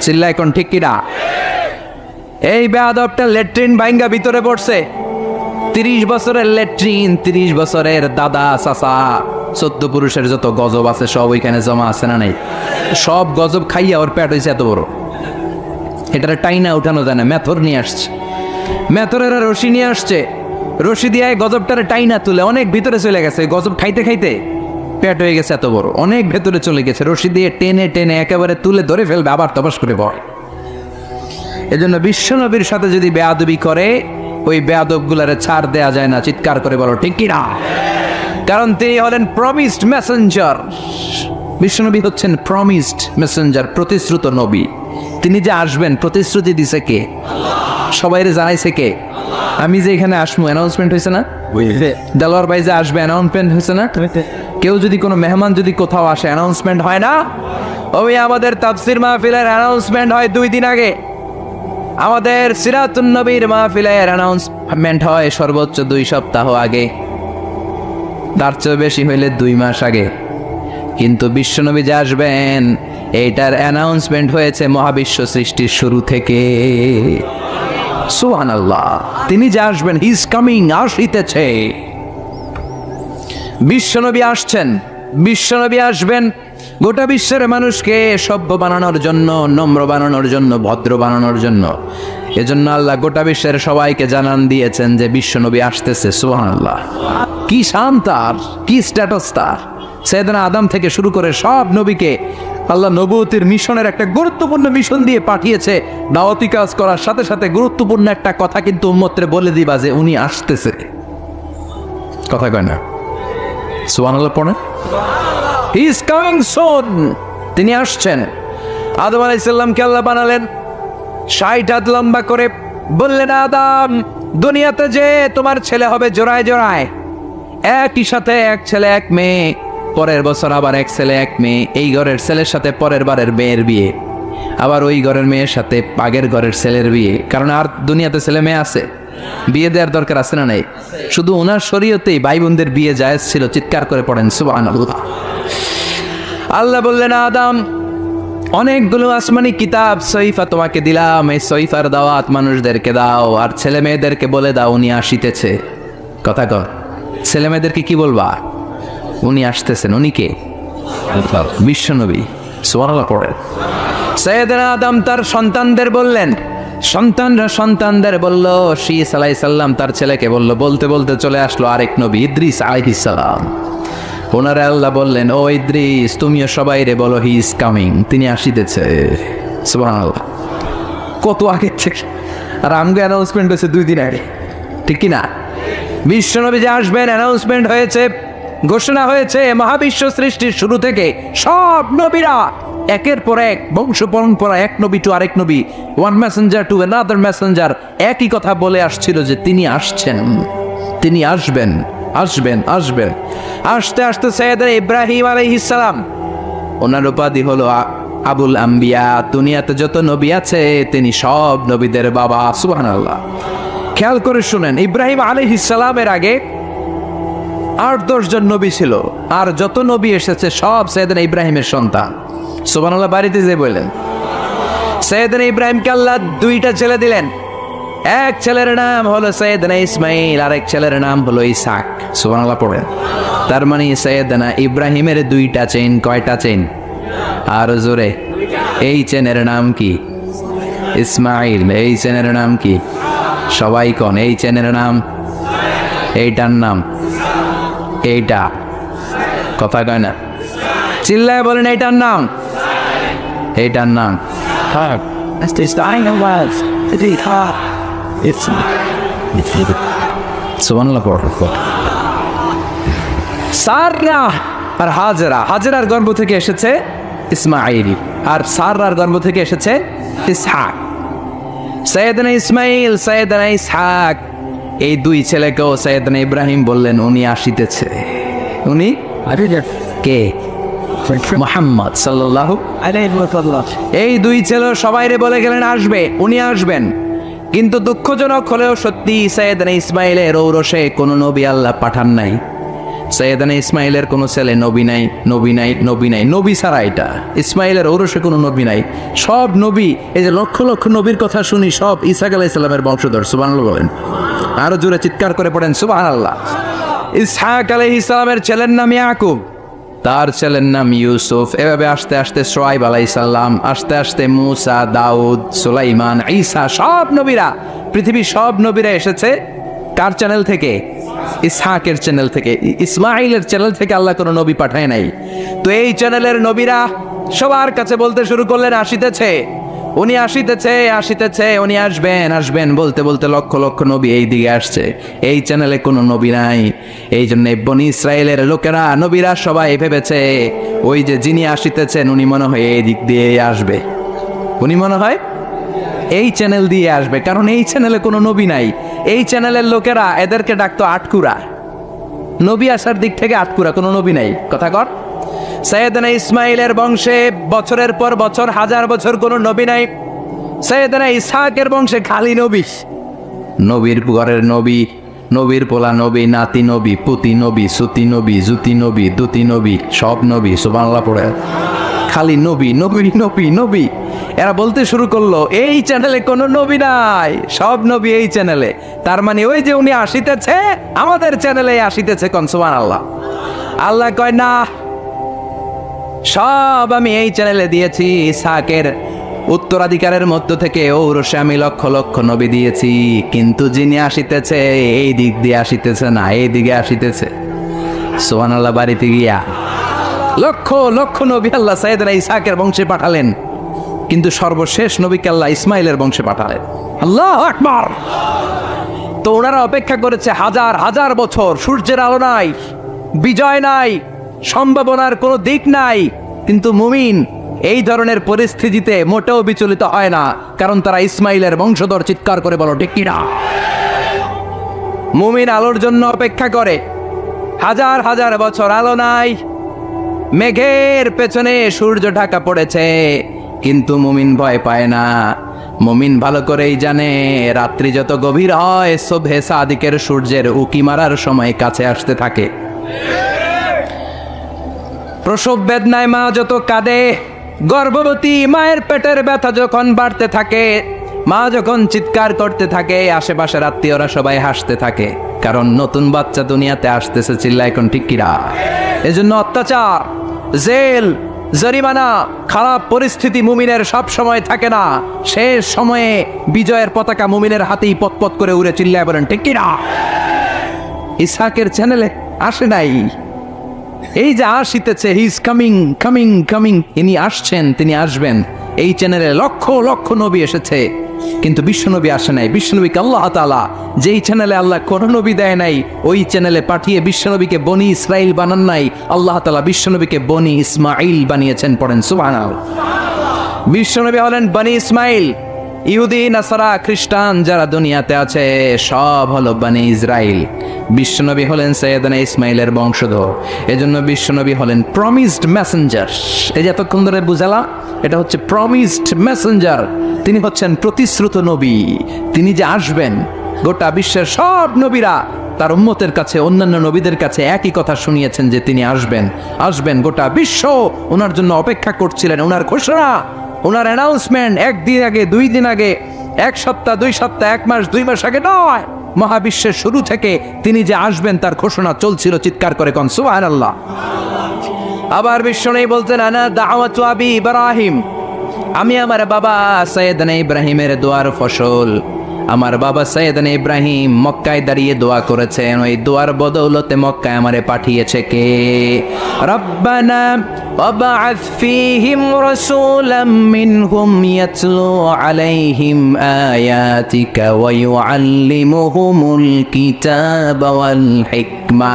Speaker 2: চিল্লা এখন ঠিক কিনা? এই বেয়াদবটা ল্যাট্রিন ভাঙ্গা ভিতরে পড়ছে। 30 বছরের ল্যাট্রিন, 30 বছরের দাদা চাচা 14 পুরুষের যত গজব আছে সব ওইখানে জমা আছে না নাই? সব গজব খাইয়া ওর পেট হয়েছে এত বড়। এটার টাইনা উঠানো যায় না, মেথর নিয়ে আসছে, মেথরের রশি নিয়ে আসছে, রশি দিয়ে গজবটারে টাইনা তুলে অনেক ভিতরে চলে গেছে। গজব খাইতে খাইতে পেট হয়ে গেছে এত বড়, অনেক ভেতরে চলে গেছে। রশি দিয়ে টেনে টেনে একেবারে তুলে ধরে ফেলবে, আবার তপাস করে বয়। এজন্য বিশ্বনবীর সাথে যদি বেয়াদবি করে, ওই বেয়াদব গুলারে ছাড় দেয়া যায় না। চিৎকার করে বলো ঠিক কিনা? কারণ তিনি হলেন প্রমিসড মেসেঞ্জার। বিশ্বনবী হচ্ছেন প্রমিসড মেসেঞ্জার, প্রতিশ্রুত নবী। তিনি যে আসবেন প্রতিশ্রুতি দিছে কে? সবাইরে জানাইছে কে? আমি যে এখানে আসবো অ্যানাউন্সমেন্ট হয়েছে না? দেলোয়ার ভাই যে আসবে অ্যানাউন্সমেন্ট হয়েছে না? কেউ যদি কোনো মেহমান যদি কোথাও আসে অ্যানাউন্সমেন্ট হয় না? ওই আমাদের তাফসির মাহফিলের অ্যানাউন্সমেন্ট হয় 2 দিন আগে, আমাদের সিরাতুন নবীর মাহফিলের অ্যানাউন্সমেন্ট হয় সর্বোচ্চ 2 সপ্তাহ আগে, তার চেয়ে বেশি হইলে 2 মাস আগে। কিন্তু বিশ্বনবী যে আসবেন এইটার অ্যানাউন্সমেন্ট হয়েছে মহাবিশ্ব সৃষ্টির শুরু থেকে। সুবহানাল্লাহ, তিনি যে আসবেন, হি ইজ কামিং, আসিতেছে। বিশ্বনবী আসছেন, বিশ্বনবী আসবেন গোটা বিশ্বের মানুষকে সভ্য বানানোর জন্য, নম্র বানানোর জন্য, ভদ্র বানানোর জন্য। এজন্য আল্লাহ গোটা বিশ্বের সবাইকে জানান দিয়েছেন যে বিশ্বনবী আসতেছে। সুবহানাল্লাহ, কি শান তার, কি স্ট্যাটাস তার। সাইয়েদনা আদম থেকে শুরু করে সব নবীকে আল্লাহ নবুয়তির মিশনের একটা গুরুত্বপূর্ণ মিশন দিয়ে পাঠিয়েছে। দাওয়াতি কাজ করার সাথে সাথে গুরুত্বপূর্ণ একটা কথা কিন্তু উম্মতরে বলে দিবা যে উনি আসতেছে। কথা কয় না? সুবহানাল্লাহ পড়ে, হি ইজ কামিং সুন, তিনি আসছেন। আদম আলাইহিস সালামকে আল্লাহ বানালেন 60 হাত লম্বা করে, বললেন আদম দুনিয়াতে যে তোমার ছেলে হবে জোড়ায় জোড়ায়, একই সাথে এক ছেলে এক মেয়ে, পরের বছর আবার এক ছেলে এক মেয়ে। এই ঘরের ছেলের সাথে পরের বারের মেয়ের বিয়ে, আবার ওই ঘরের মেয়ের সাথে আগের ঘরের ছেলের বিয়ে। কারণ আর দুনিয়াতে ছেলে মেয়ে আছে, বিয়ে দেওয়ার দরকার আছে না নাই? শুধু ওনার শরীয়তেই ভাই বোনদের বিয়ে জায়েজ ছিল। চিৎকার করে পড়েন সুবহানাল্লাহ। আল্লাহ বললেন আদম অনেকগুলো আসমানি কিতাব সহিফা তোমাকে দিলাম, এই সহিফার দাওয়াত মানুষদেরকে দাও, আর ছেলে মেয়েদেরকে বলে দাও উনি আসিতেছে। কথা কর, ছেলে মেয়েদেরকে কি বলবা? উনি আসতেছেন। উনি কে? বিশ্বনবী। সুবহানাল্লাহ পড়েন। সাইয়েদনা আদম তার সন্তানদের বললেন, সন্তানরা সন্তানদের বলল, শীস আলাইহিস সালাম তার ছেলেকে বলল, বলতে বলতে চলে আসলো আরেক নবী ইদ্রিস আলাইহিস সালাম। ওনারা আল্লাহ বললেন, ও ইদ্রিস তুমিও সবাইরে বলো হি ইজ কামিং, তিনি আসিতেছে। সুবহানাল্লাহ, কত আগে থেকে। আর আমগো অ্যানাউন্সমেন্ট হয়েছে 2 দিন আগে, ঠিক কি না? বিশ্বনবী যে আসবেন অ্যানাউন্সমেন্ট হয়েছে, ঘোষণা হয়েছে মহাবিশ্ব সৃষ্টির শুরু থেকে। সব নবীরা একের পর এক, বংশ পরম্পরা, এক নবী টু আরেক নবী, one Messenger to another Messenger, একই কথা বলে আসছিল যে তিনি আসছেন, তিনি আসবেন, আসবেন, আসবেন। আসতে আসতে সাইয়েদনা ইব্রাহিম আলাইহিস সালাম, ওনার উপাধি হলো আবুল আম্বিয়া। দুনিয়াতে যত নবী আছে তিনি সব নবীদের বাবা। সুবহানাল্লাহ। খেয়াল করে শুনেন, ইব্রাহিম আলাইহিস সালামের আগে 8-10 জন নবী ছিল, আর যত নবী এসেছে সব সাইয়েদনা ইব্রাহিমের সন্তান। সুবহানাল্লাহ। বাড়িতে যে বললেন সাইয়েদনা ইব্রাহিমকে আল্লাহ 2টা ছেলে দিলেন। এক ছেলের নাম হলো সাইয়েদনা ইসমাইল, আরেক ছেলের নাম হলো ইসহাক। সুবহানাল্লাহ পড়েন। তার মানে সাইয়েদনা ইব্রাহিমের 2টা চেইন, কয়টা চেইন? আর জোরে, এই চ্যানেলের নাম কি? ইসমাইল। এই চ্যানেলের নাম কি? সবাই কোন এই চ্যানেলের নাম? এইটার নাম? এইটা কথা কয় না, চিল্লায় বলেন এইটার নাম? এইটার নাম সুবহানাল্লাহ। সাররা আর হাজরা, হাজরার গর্ভ থেকে এসেছে ইসমাইল, আর সাররার গর্ভ থেকে এসেছে ইসহাক। সৈয়দনা ইসমাইল, সৈয়দনা ইসহাক, এই দুই ছেলেকেও সৈয়দনা ইব্রাহিম বললেন উনি আসিতেছে। উনি কে? মুহাম্মদ সাল্লাল্লাহু আলাইহি ওয়াসাল্লাম। এই দুই ছেলে সবাইরে বলে গেলেন আসবে, উনি আসবেন। কিন্তু দুঃখজনক হলেও সত্যি, সৈয়দনা ইসমাইলের ঔরসে কোনো নবী আল্লাহ পাঠান নাই। সৈয়দনা ইসমাইলের কোনো ছেলে নবী নাই, নবী নাই, নবী নাই, নবী ছাড়া এটা ইসমাইলের ঔরসে কোনো নবী নাই। সব নবী, এই যে লক্ষ লক্ষ নবীর কথা শুনি, সব ইসহাক আলাইহিস সালামের বংশধর। সুবহানাল্লাহ বলেন, আরো জোরে চিৎকার করে পড়েন সুবহানাল্লাহ। ইসহাক আলাইহিস সালামের ছেলের নাম ইয়াকুব, তার ছেলের নাম ইউসুফ। এভাবে আস্তে আস্তে শুআয়ব আলাইহিস সালাম, আস্তে আস্তে মূসা, দাউদ, সুলাইমান, ঈসা, সব নবীরা, পৃথিবীর সব নবীরা এসেছে কার চ্যানেল থেকে? ইসহাকের চ্যানেল থেকে। ইসমাইলের চ্যানেল থেকে আল্লাহ কোনো নবী পাঠায় নাই। তো এই চ্যানেলের নবীরা সবার কাছে বলতে শুরু করলেন আসিতেছে, উনি আসিতেছে, আসিতেছে, উনি আসবেন, আসবেন বলতে বলতে লক্ষ লক্ষ নবী এই দিকে আসছে। এই চ্যানেলে কোনো নবী নাই। এই জন্য বনি ইসরায়েলের লোকেরা, নবীরা সবাই ভেবেছে ওই যে যিনি আসিতেছেন উনি মনে হয় এই দিক দিয়ে আসবে, উনি মনে হয় এই চ্যানেল দিয়ে আসবে, কারণ এই চ্যানেলে কোনো নবী নাই। এই চ্যানেলের লোকেরা এদেরকে ডাকতো আটকুরা, নবী আসার দিক থেকে আটকুরা, কোনো নবী নাই। কথা কর। সৈয়দনা ইসমাইলের বংশে বছরের পর বছর, হাজার বছর কোনো নবী নাই। সৈয়দনা ইসহাকের বংশে খালি নবী, নবীর ঘরের নবী, নবীর পোলা নবী, নাতি নবী, পুতি নবী, সুতি নবী, জুতি নবী, দুতি নবী, সব নবী। সুবহানাল্লাহ পড়ে, খালি নবী, নবী, নবী, নবী। এরা বলতে শুরু করলো এই চ্যানেলে কোনো নবী নাই, সব নবী এই চ্যানেলে। তার মানে ওই যে উনি আসিতেছে, আমাদের চ্যানেলে আসিতেছে। কোন সুবহানাল্লাহ। আল্লাহ কয় না, সব আমি এই চ্যানেলে দিয়েছি। ইসহাকের উত্তরাধিকারের মধ্য থেকে ঔরসে আমি লক্ষ লক্ষ নবী দিয়েছি, কিন্তু যিনি আসিতেছে এই দিক দিয়ে আসিতেছে না, এই দিকে আসিতেছে। সুবহানাল্লাহ। বাড়িতে গিয়া লক্ষ লক্ষ নবী আল্লাহ সৈয়দনা ইসহাকের বংশে পাঠালেন, কিন্তু সর্বশেষ নবীকে আল্লাহ ইসমাইলের বংশে পাঠালেন। আল্লাহু আকবার। তো ওনারা অপেক্ষা করেছে হাজার হাজার বছর, সূর্যের আলো নাই, বিজয় নাই, সম্ভাবনার কোনো দিক নাই। কিন্তু মুমিন এই ধরনের পরিস্থিতিতে মোটেও বিচলিত হয় না, কারণ তারা ইসমাইলের বংশধর। চিৎকার করে বলো ঠিক কিনা? মুমিন আলোর জন্য অপেক্ষা করে, হাজার হাজার বছর আলো নাই, মেঘের পেছনে সূর্য ঢাকা পড়েছে, কিন্তু মুমিন ভয় পায় না। মুমিন ভালো করেই জানে রাত্রি যত গভীর হয়, সুবহে সাদিকের সূর্যের উকি মারার সময় কাছে আসতে থাকে। প্রসব বেদনায় মা যত কাঁদে, গর্ভবতী মায়ের পেটের ব্যথা যখন বাড়তে থাকে, মা যখন চিৎকার করতে থাকে, আশেপাশের আত্মীয়রা সবাই হাসতে থাকে, কারণ নতুন বাচ্চা দুনিয়াতে আসতেছে। চিল্লা এখন ঠিক কিরা? এজন্য অত্যাচার, জেল, জরিমানা, খারাপ পরিস্থিতি মুমিনের সব সময় থাকে না। শেষ সময়ে বিজয়ের পতাকা মুমিনের হাতেই পতপত করে উড়ে। চিল্লায় বলেন ঠিক কিনা? ইসহাকের চ্যানেলে আসে নাই। এই যে আসিতেছে, he is coming, coming, coming, ইনি আসছেন, তিনি আসবেন। এই চ্যানেলে লক্ষ লক্ষ নবী এসেছে, কিন্তু বিশ্বনবী আসে নাই। বিশ্বনবীকে আল্লাহ তাআলা যেই চ্যানেলে আল্লাহ কোন নবী দেয় নাই, ওই চ্যানেলে পাঠিয়ে বিশ্বনবীকে বনি ইসরাইল বানান নাই, আল্লাহ তাআলা বিশ্বনবীকে বনি ইসমাইল বানিয়েছেন। পড়েন সুবহানাল্লাহ। বিশ্বনবী হলেন বনি ইসমাইল। ইহুদি, নাসারা, খ্রিস্টান যারা দুনিয়াতে আছে সব হলো বনি ইসরাইল। বিশ্বনবী হলেন সৈয়দনা ইসমাইলের বংশধর। এজন্য বিশ্বনবী হলেন প্রমিসড মেসেঞ্জার। এই যে এতক্ষণ ধরে বুঝালাম, এটা হচ্ছে প্রমিসড মেসেঞ্জার। তিনি হচ্ছেন প্রতিশ্রুত নবী। তিনি যে আসবেন, গোটা বিশ্বের সব নবীরা তার উম্মতের কাছে, অন্যান্য নবীদের কাছে একই কথা শুনিয়েছেন যে তিনি আসবেন, আসবেন। গোটা বিশ্ব ওনার জন্য অপেক্ষা করছিলেন। ওনার ঘোষণা, ওনার অ্যানাউন্সমেন্ট একদিন আগে, 2 দিন আগে, 1 সপ্তাহ, 2 সপ্তাহ, 1 মাস, 2 মাস আগে নয়, মহাবিশ্বের শুরু থেকে তিনি যে আসবেন তার ঘোষণা চলছিল। চিৎকার করে কোন সুবহানাল্লাহ। আবার বিশ্বনবী বলতেন আনা দাওয়াতু আবি ইব্রাহিম, আমি আমার বাবা সাইয়েদনা ইব্রাহিমের দোয়ার ফসল। আমার বাবা সাইয়েদনা ইব্রাহিম মক্কায় দাঁড়িয়ে দোয়া করেছেন, ওই দোয়ার বদৌলতে মক্কায় আমারে পাঠিয়েছে কে? রব্বানা ওয়াবআথ ফীহিম রাসূলাম মিনহুম ইয়াতলু আলাইহিম আয়াতিকা ওয়া ইউআল্লিমুহুমুল কিতাবা ওয়াল হিকমা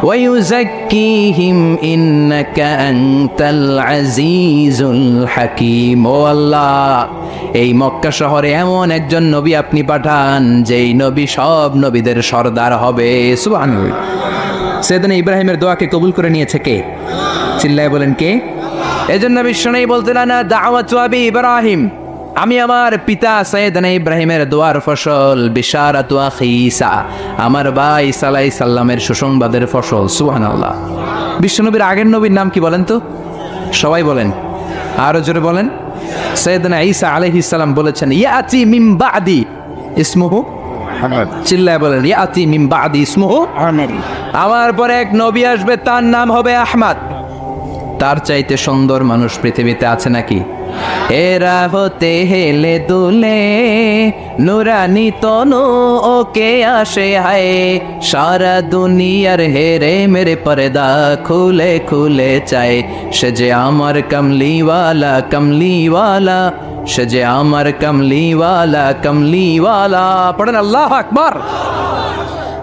Speaker 2: ওয়া ইউযাক্কিহিম ইন্নাকা আনতাল আজিজুল হাকীম। ও আল্লাহ, এই মক্কা শহরে এমন একজন নবী আপনি পাঠান যেই নবী সব নবীদের সর্দার হবে। সুবহানাল্লাহ। সাইয়েদনা ইব্রাহিমের দোয়াকে কবুল করে নিয়েছে কে? চিল্লায় বলেন কে? এজন্য বিশ্বনবী বলতেন আনা দাওয়াতু আবি ইব্রাহিম, আমি আমার পিতা সাইয়েদনা ইব্রাহিমের দোয়ার ফসল। বিশারাতু আখি ঈসা, আমার ভাই ঈসা আলাইহিস সালামের সুসংবাদের ফসল। সুবহানাল্লাহ। বিশ্বনবীর আগের নবীর নাম কি বলেন তো? সবাই বলেন, আরো জোরে বলেন। সাইয়েদনা ঈসা আলাইহিস সালাম বলেছেন ইয়াতি মিন বাদি ইসমুহু, চিল্লায় বলেন ইয়াতি মিন বাদি ইসমুহু আহমদ, আমার পরে এক নবী আসবে তার নাম হবে আহমদ। তার চাইতে সুন্দর মানুষ পৃথিবীতে আছে নাকি? এরা হতে হেলে দুলে নুরানি তনু ওকে আসে হায়, সারা দুনিয়ার হেরে মেরে পর্দা খুলে খুলে চায়, সে যে আমার কমলিওয়ালা কমলিওয়ালা, সে যে আমার কমলিওয়ালা কমলিওয়ালা। পড়েন আল্লাহু আকবার।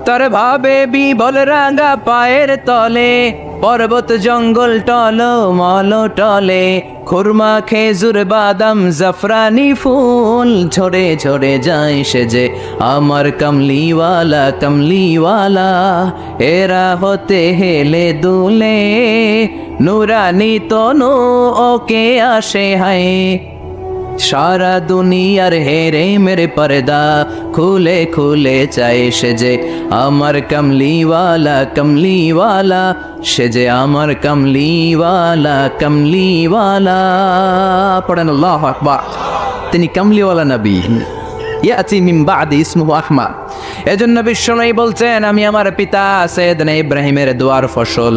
Speaker 2: তার ভাবে বিবল রাঙা পায়ের তলে, পর্বত জঙ্গল টল মল টলে, খুরমা খেজুর বাদাম জাফরানি ফুল ঝরে ঝরে যায়, সে যে আমার কমলিওয়ালা কমলিওয়ালা। এরা হতে হেলে দুলে নুরানি তনু ওকে আসে হায়, সারা দুনিয়ার হেরে মেরে পর্দা খুলে খুলে চায়, সে যে আমার কমলিওয়ালা কমলিওয়ালা, সে যে আমার কমলিওয়ালা কমলিওয়ালা। পড়েন আল্লাহু আকবার। তিনি কমলিওয়ালা নবী, ইয়াতি মিন বাদি ইসমুহু আহমদ। এজন্য বিশ্বনবী বলছেন আমি আমার পিতা সাইয়েদনা ইব্রাহিমের দোয়ার ফসল,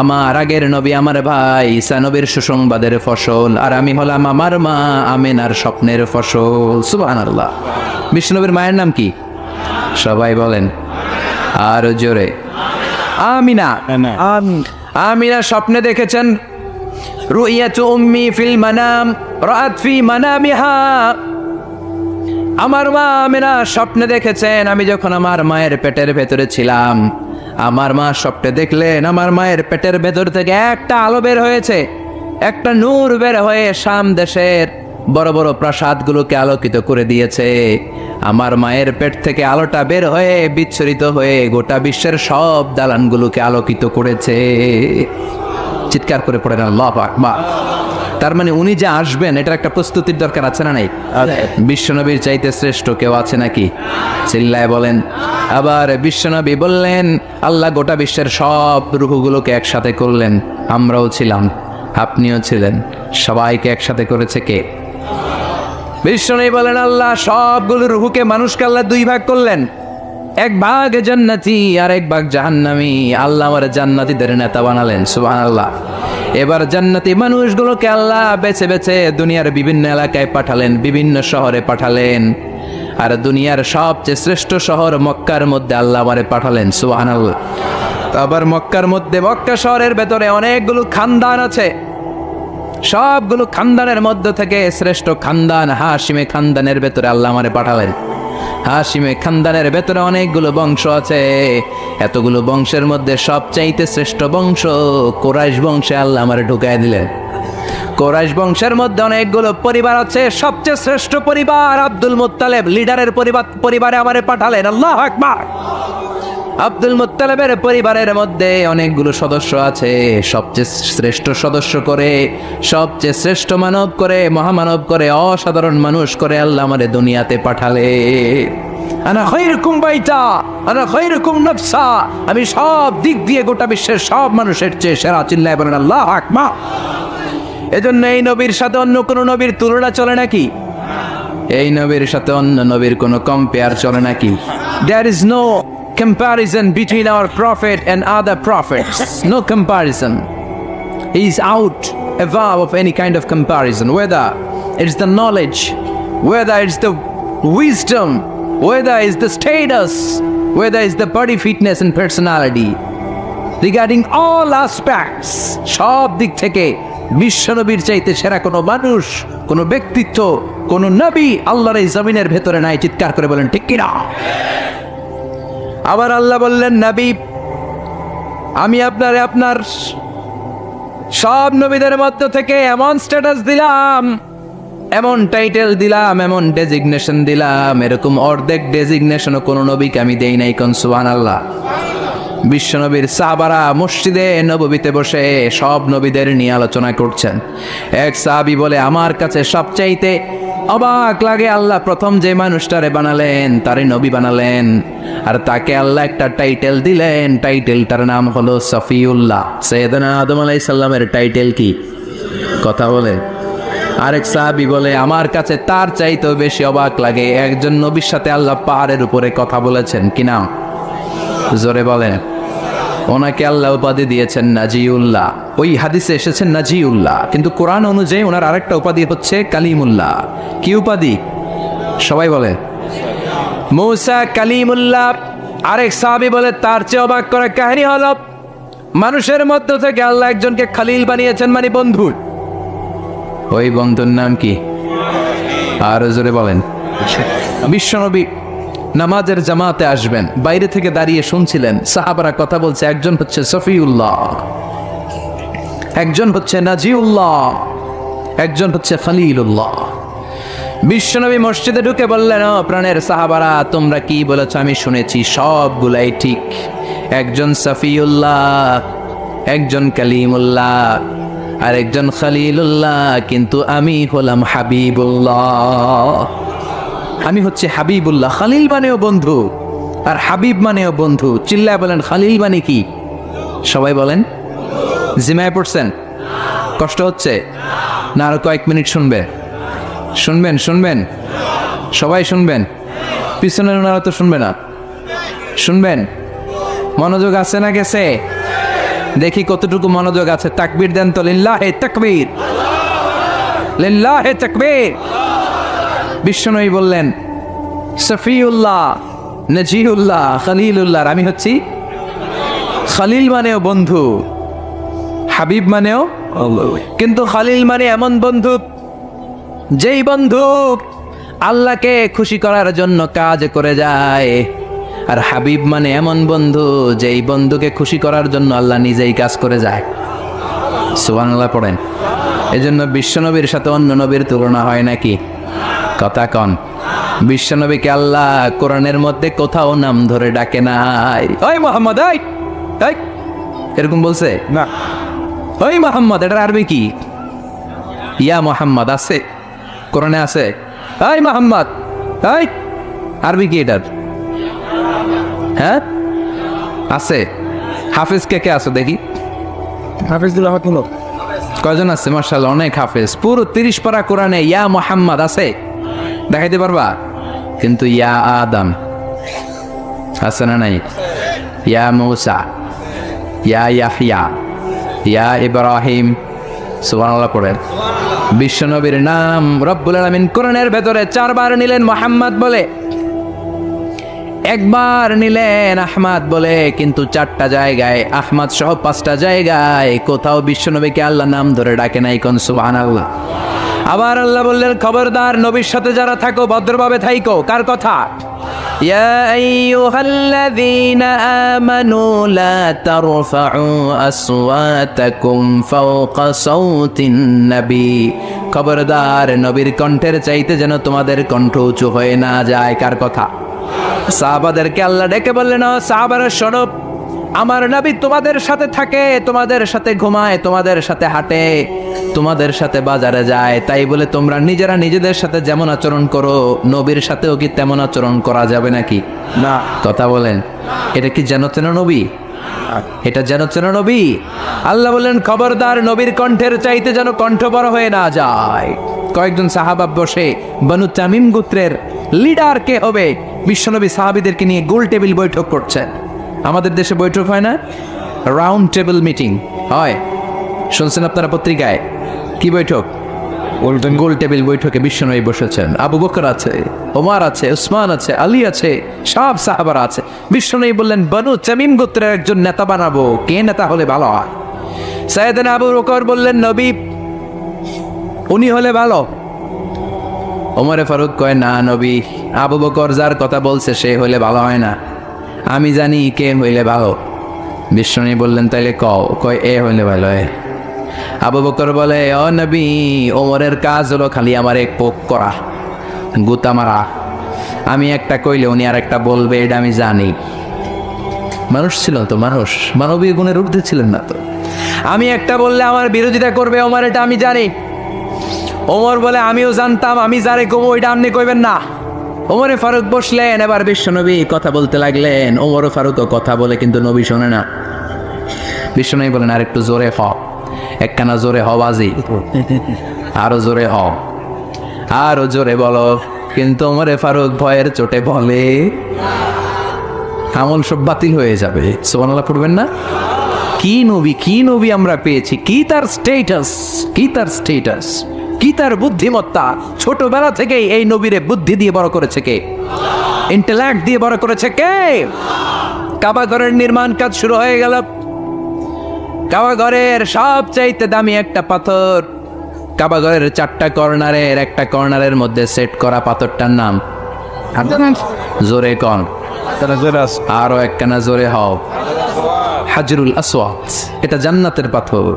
Speaker 2: আমার আগের নবী আমার ভাই ঈসা নবীর সুসংবাদের ফসল, আর আমি হলাম আমার মা আমিনার স্বপ্নের ফসল। সুবহানাল্লাহ। বিশ্বনবীর মায়ের নাম কি? সবাই বলেন আরো জোরে। আমিনা। আমিনা স্বপ্নে দেখেছেন রুইয়াতু উম্মি ফিল মানাম রাআত ফি মানামিহা, আমার মা আমিনা স্বপ্নে দেখেছেন আমি যখন আমার মায়ের পেটের ভেতরে ছিলাম, আমার মা স্বপ্নে দেখলেন আমার মায়ের পেটের ভেতর থেকে একটা আলো বের হয়েছে, একটা নূর বের হয়ে শাম দেশের বড় বড় প্রাসাদগুলোকে আলোকিত করে দিয়েছে। আমার মায়ের পেট থেকে আলোটা বের হয়ে বিচ্ছুরিত হয়ে গোটা বিশ্বের সব দালানগুলোকে আলোকিত করেছে। চিৎকার করে পড়েন আল্লাহু আকবার। তার মানে উনি যে আসবেন এটার একটা প্রস্তুতির দরকার আছে না নাই? বিশ্বনবীর চাইতে শ্রেষ্ঠ কেউ আছে নাকি? চিল্লায় বলেন। আবার বিশ্বনবী বললেন আল্লাহ গোটা বিশ্বের সব রূহগুলোকে একসাথে করলেন, আমরাও ছিলাম, আপনিও ছিলেন, সবাইকে একসাথে করেছে কে? বিশ্বনবী বলেন আল্লাহ সবগুলো রূহকে মানুষকে আল্লাহ দুই ভাগ করলেন, এক ভাগ জান্নাতি আর এক ভাগ জাহান্নামী। আল্লাহ আমার জান্নাতীদের নেতা বানালেন। সুবহানাল্লাহ। এবার জান্নাতি মানুষগুলোকে আল্লাহ বেছে বেছে দুনিয়ার বিভিন্ন এলাকায় পাঠালেন, বিভিন্ন শহরে পাঠালেন, আর দুনিয়ার সবচেয়ে শ্রেষ্ঠ শহর মক্কার মধ্যে আল্লাহ আমারে পাঠালেন। সুবহানাল্লাহ। আবার মক্কার মধ্যে, মক্কা শহরের ভেতরে অনেকগুলো খানদান আছে, সবগুলো খানদানের মধ্য থেকে শ্রেষ্ঠ খানদান হাশিমে খানদানের ভেতরে আল্লাহ আমারে পাঠালেন। হাশিমে খানদানের ভেতরে অনেকগুলো বংশ আছে, এতগুলো বংশের মধ্যে সবচাইতে শ্রেষ্ঠ বংশ কুরাইশ বংশে আল্লাহ আমারে ঢুকায় দিলেন। কুরাইশ বংশের মধ্যে অনেকগুলো পরিবার আছে, সবচেয়ে শ্রেষ্ঠ পরিবার আব্দুল মুত্তালিব লিডারের পরিবারে আমারে পাঠালেন। আল্লাহু আকবার। আব্দুল মুত্তালিবের পরিবারের মধ্যে অনেকগুলো সদস্য আছে, সবচেয়ে শ্রেষ্ঠ সদস্য করে, সবচেয়ে শ্রেষ্ঠ মানব করে, মহামানব করে, অসাধারণ মানুষ করে আল্লাহ আমারে দুনিয়াতে পাঠালে। আনা খায়রুকুম বাইতা আনা খায়রুকুম নাফসা, আমি সব দিক দিয়ে গোটা বিশ্বের সব মানুষের চেয়ে সেরা। চিল্লায় বলেন আল্লাহু আকবার। এজন্য এই নবীর সাথে অন্য কোনো নবীর তুলনা চলে নাকি? এই নবীর সাথে অন্য নবীর কোনো কম্পেয়ার চলে নাকি? There is no comparison between our prophet and other prophets. No comparison. He is out above of any kind of comparison, whether it's the knowledge, whether it's the wisdom, whether it's the status, whether it's the body fitness and personality. Regarding all aspects, সব দিক থেকে বিশ্বনবীর চাইতে সেরা কোনো মানুষ, কোনো ব্যক্তিত্ব, কোনো নবী আল্লাহর এই জমিনের ভেতরে নাই। চিৎকার করে বলেন ঠিক কিনা? আবার আল্লাহ বললেন, নবী আমি আপনার সব নবীদের মধ্য থেকে এমন স্ট্যাটাস দিলাম, এমন টাইটেল দিলাম, এমন ডেজিগনেশন দিলাম, এরকম অর্ধেক ডেজিগনেশনও কোনো নবীকে আমি দেই নাই। কোন সুবহানাল্লাহ। বিশ্বনবীর সাহাবারা মসজিদে নববীতে বসে সব নবীদের নিয়ে আলোচনা করছেন। এক সাহাবী বলে, আমার কাছে সবচাইতে অবাক লাগে আল্লাহ প্রথম যে মানুষটারে বানালেন তারে নবী বানালেন, আর তাকে আল্লাহ একটা টাইটেল দিলেন, টাইটেলটার নাম হলো সফিউল্লাহ। সৈয়দনা আদম আলাইহিস সালামের টাইটেল কি? কথা বলে। আরেক সাহাবী বলে, আমার কাছে তার চাইতেও বেশি অবাক লাগে একজন নবীর সাথে আল্লাহ পাহাড়ের উপরে কথা বলেছেন। কি নাম? জোরে বলেন। ওনাকে আল্লাহ উপাধি দিয়েছেন নাজিউল্লাহ। ওই হাদিসে এসেছেন নাজিউল্লাহ, কিন্তু কোরআন অনুযায়ী ওনার আরেকটা উপাধি হচ্ছে কালিমুল্লাহ। কি উপাধি? সবাই বলে মূসা কালিমুল্লাহ। আরেক সাহাবী বলে, তার চেয়ে অবাক করা কাহিনী হলো মানুষের মধ্য থেকে আল্লাহ একজনকে খালিল বানিয়েছেন, মানে বন্ধু। ওই বন্ধুর নাম কি? আর জোরে বলেন। বিশ্বনবী নামাজের জামাতে আসবেন, বাইরে থেকে দাঁড়িয়ে শুনছিলেন, সাহাবারা কথা বলছে, একজন হচ্ছে সফিউল্লাহ, একজন হচ্ছে নাজিউল্লাহ, একজন হচ্ছে খলিলুল্লাহ। বিশ্বনবী মসজিদে ঢুকে বললেন, ও প্রাণের সাহাবারা, তোমরা কি বলেছ আমি শুনেছি, সবগুলাই ঠিক। একজন সফিউল্লাহ, একজন কালিমুল্লাহ, আর একজন খলিলুল্লাহ, কিন্তু আমি হলাম হাবিবুল্লাহ। আমি হচ্ছে হাবিবুল্লাহ। খালিল মানেও বন্ধু, আর হাবিব মানেও বন্ধু। চিল্লায় বলেন খালিল মানে কি? সবাই বলেন। জিমায় পড়ছেন? কষ্ট হচ্ছে না? আরো কয়েক মিনিট শুনবে? শুনবেন সবাই শুনবেন। পিছনের ওনারা তো শুনবে না, শুনবেন। মনোযোগ আছে না গেছে? দেখি কতটুকু মনোযোগ আছে। তাকবীর দেন তো। লিল্লাহে তাকবীর, লিল্লাহে তাকবীর। বিশ্বনবী বললেন, সফিউল্লাহ, নাজিউল্লাহ, খলিলুল্লাহ। আমি হচ্ছি খলিল মানেও বন্ধু, হাবিব মানেও। কিন্তু খলিল মানে এমন বন্ধু যেই বন্ধু আল্লাহকে খুশি করার জন্য কাজ করে যায়, আর হাবিব মানে এমন বন্ধু যেই বন্ধুকে খুশি করার জন্য আল্লাহ নিজেই কাজ করে যায়। সুবহানাল্লাহ পড়েন। এজন্য বিশ্বনবীর সাথে অন্য নবীর তুলনা হয় নাকি? কথা কন। বিশ্বনবীকে আল্লাহ কোরআনের মধ্যে কোথাও নাম ধরে ডাকে নাই। ওই মোহাম্মদ, এই এরকম বলছে না। ওই মোহাম্মদ, এটার আরবি কি? ইয়া মোহাম্মদ আছে, কোরআনে আছে। ওই মোহাম্মদ, এই আরবি কি এটার? হ্যাঁ আছে। হাফেজ কে কে আছে দেখি? হাফেজুল্লাহ কয়জন আছে? মাশাআল্লাহ, অনেক হাফেজ। পুরো 30 পারা কোরআনে ইয়া মোহাম্মদ আছে, দেখাইতে পারবা? কিন্তু ইয়া আদম আছে না নাই? ইয়া মূসা, ইয়া ইয়াহইয়া, ইয়া ইব্রাহিম। সুবহানাল্লাহ পড়েন। বিশ্বনবীর নাম রব্বুল আলামিন কোরআনের ভেতরে 4 বার নিলেন মোহাম্মদ বলে, একবার নিলেন আহমদ বলে, কিন্তু 4টা জায়গায়, আহমদ সহ 5টা জায়গায় কোথাও বিশ্বনবীকে আল্লাহ নাম ধরে ডাকে নাই। কোন সুবহানাল্লাহ। আবার আল্লাহ বললেন, খবরদার নবীর সাথে যারা থাকো ভদ্রভাবে থাইকো। কার কথা? ইয়া আইয়ুহাল্লাযীনা আমানু লা তারফাউ আসওয়াতাকুম ফাওকা সাওতিন নবী। খবরদার নবীর কণ্ঠের চাইতে যেন তোমাদের কণ্ঠ উঁচু হয়ে না যায়। কার কথা? সাহাবাদেরকে আল্লাহ ডেকে বললেন, ও সাহাবারা শোনো, আমার নবী তোমাদের সাথে থাকে, তোমাদের সাথে ঘুমায়, তোমাদের সাথে হাঁটে, তোমাদের সাথে বাজারে যায়। তাই বলে তোমরা নিজেরা নিজেদের সাথে যেমন আচরণ করো, নবীর সাথেও কি তেমন আচরণ করা যাবে নাকি? না। কথা বলেন। এটা কি যেন তেন নবী? এটা যেন তেন নবী? আল্লাহ বললেন, খবরদার নবীর কণ্ঠের চাইতে যেন কণ্ঠ বড় হয়ে না যায়। কয়েকজন সাহাবা বসে বনু তামিম গোত্রের লিডার কে হবে, বিশ্বনবী সাহাবীদেরকে নিয়ে গোল টেবিল বৈঠক করছেন। আমাদের দেশে বৈঠক হয় না? রাউন্ড টেবিল মিটিং হয়। শুনছেন আপনারা পত্রিকায়? কি বৈঠক? গোল টেবিল বৈঠকে বিশ্বনবী বসেছেন, আবু বকর আছে, ওমর আছে, উসমান আছে, আলী আছে, সব সাহাবারা আছে। বিশ্বনবী বললেন বনু তামিম গোত্রের একজন নেতা বানাবো, কে নেতা হলে ভালো হয়? সাইয়েদনা আবু বকর বললেন নবী, উনি হলে ভালো। ওমরে ফারুক কয় না নবী, আবু বকর যার কথা বলছে সে হইলে ভালো হয় না, আমি জানি কে হইলে ভালো। বিশ্বনবী বললেন তাইলে কয় এ হইলে ভালো হয়। আবু বকর বলে ও নবী, ওমরের কাজ হলো খালি আমার এক পোক করা, গুতা মারা। আমি একটা কইলে উনি আর একটা বলবে, এটা আমি জানি। মানুষ ছিল তো, মানুষ, মানবীয় গুণের ঊর্ধ্বে ছিলেন না তো। আমি একটা বললে আমার বিরোধিতা করবে ওমর, এটা আমি জানি। ওমর বলে আমিও জানতাম, আমি যারে কমো ওইটা আপনি কইবেন না। ওমরে ফারুক বসলেন, এবার বিশ্বনবী কথা বলতে লাগলেন। ওমর ফারুকও কথা বলে, কিন্তু নবী শোনে না। বিশ্বনবী বলেন আর একটু জোরে হ, একখানা জোরে হ বাজি, আরো জোরে হ, আরো জোরে বলো। কিন্তু ওমরে ফারুক ভয়ের চোটে বলে আমল সব বাতিল হয়ে যাবে। সুবহানাল্লাহ পড়বেন না? কি নবী, কি নবী আমরা পেয়েছি, কি তার স্টেটাস, কি তার স্টেটাস, কি তার বুদ্ধিমত্তা। ছোটবেলা থেকেই এই নবীরে বুদ্ধি দিয়ে বড় করেছে কে? ইন্টেলেক্ট দিয়ে বড় করেছে কে? কাবা ঘরের নির্মাণ কাজ শুরু হয়ে গেল। কাবা ঘরের সবচাইতে দামি একটা পাথর, কাবা ঘরের 4টা কর্নারের একটা কর্নারের মধ্যে সেট করা পাথরটার নাম জোরে কন, আরো একখানা জোরে হও, হাজরুল আসওয়াদ। এটা জান্নাতের পাথর।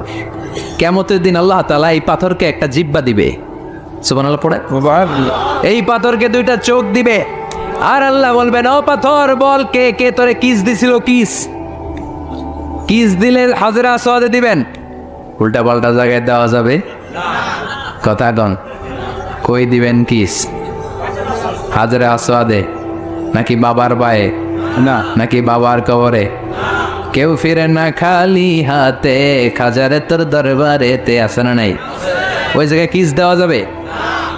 Speaker 2: কিয়ামতের দিন আল্লাহ তাআলা এই পাথরকে একটা জিহ্বা দিবে, সুবহানাল্লাহ পড়ে। এই পাথরকে 2টা চোখ দিবে, আর আল্লাহ বলবেন ও পাথর বল কে কে তোরে কিস দিছিল, কিস কিস দিলে হাজরে আসওয়াদে দিবেন, উল্টা পাল্টা জায়গায় দেওয়া যাবে কথা কন। কই দিবেন কিস? হাজরে আসওয়াদে নাকি বাবার পায়ে, না নাকি বাবার কবরে? কেউ ফিরে না খালি হাতে, খাজারে তোর দরবারেতে, আছে না নাই? ওই জায়গায় কিস দেওয়া যাবে?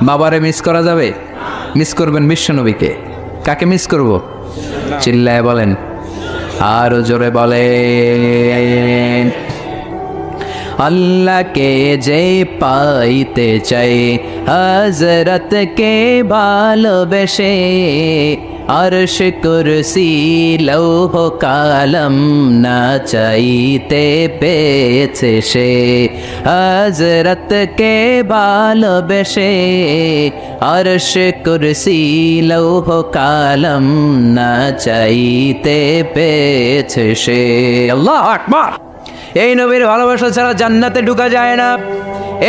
Speaker 2: বাবারে মিস করা যাবে? মিস করবেন বিশ্বনবীকে, কাকে মিস করব? চিল্লায় বলেন, আরো জোরে বলেন। আল্লাহকে যে পাইতে চাই হযরতকে ভালোবেসে, আরশ কুরসি লৌহ কালম না চাইতে পেয়েছে সে। হযরতকে ভালোবেসে, আরশ কুরসি লৌহ কালম না চাইতে পেয়েছে সে। আল্লাহু আকবার। এই নবীর ভালোবাসা ছাড়া জান্নাতে ঢোকা যায় না।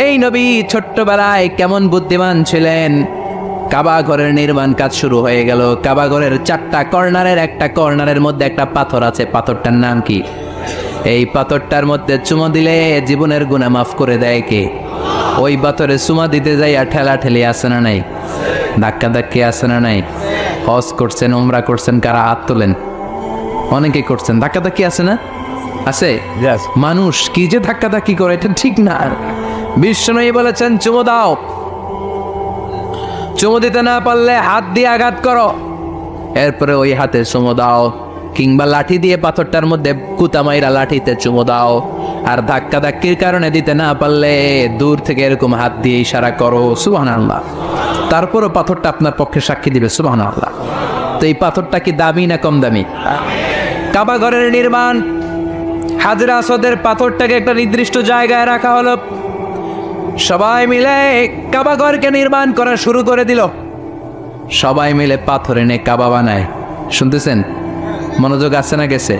Speaker 2: এই নবী ছোট্টবেলায় কেমন বুদ্ধিমান ছিলেন। কাবা ঘরের নির্মাণ কাজ শুরু হয়ে গেল। কাবা ঘরের 4টা কর্নারের একটা কর্নারের মধ্যে একটা পাথর আছে, পাথরটার নাম কি? এই পাথরটার মধ্যে চুমা দিলে জীবনের গুনাহ মাফ করে দেয় কে? ওই পাথরে চুমা দিতে যাইয়া ঠেলা ঠেলি আছে না নাই? ধাক্কা ধাক্কি আছে না নাই? হজ করছেন, উমরা করছেন, কারা হাত তোলেন? অনেকে করছেন। ধাক্কা ধাক্কি আছে না? আছে। মানুষ কি যে ধাক্কা ধাক্কি করে, এটা ঠিক না। বিশ্বনবী বলেছেন চুমো দাও, চুমো দিতে না পারলে হাত দিয়ে আঘাত করো, এরপরে ওই হাতে চুমো দাও, কিংবা লাঠি দিয়ে পাথরটার মধ্যে কুতা মাইরা লাঠিতে চুমো দাও। আর ধাক্কা ধাক্কির কারণে দিতে না পারলে দূর থেকে এরকম হাত দিয়ে ইশারা করো, সুবহানাল্লাহ। তারপরও পাথরটা আপনার পক্ষে সাক্ষী দিবে, সুবহানাল্লাহ। তো এই পাথরটা কি দামি না কম দামি? কাবা ঘরের নির্মাণ, হাজরে আসওয়াদের পাথরটাকে একটা নির্দিষ্ট জায়গায় রাখা হলো। সবাই মিলে কাবা ঘরকে নির্মাণ করা শুরু করে দিল। সবাই মিলে পাথর এনে কাবা বানায়। শুনতেছেন? মনোযোগ আছে না গেছে?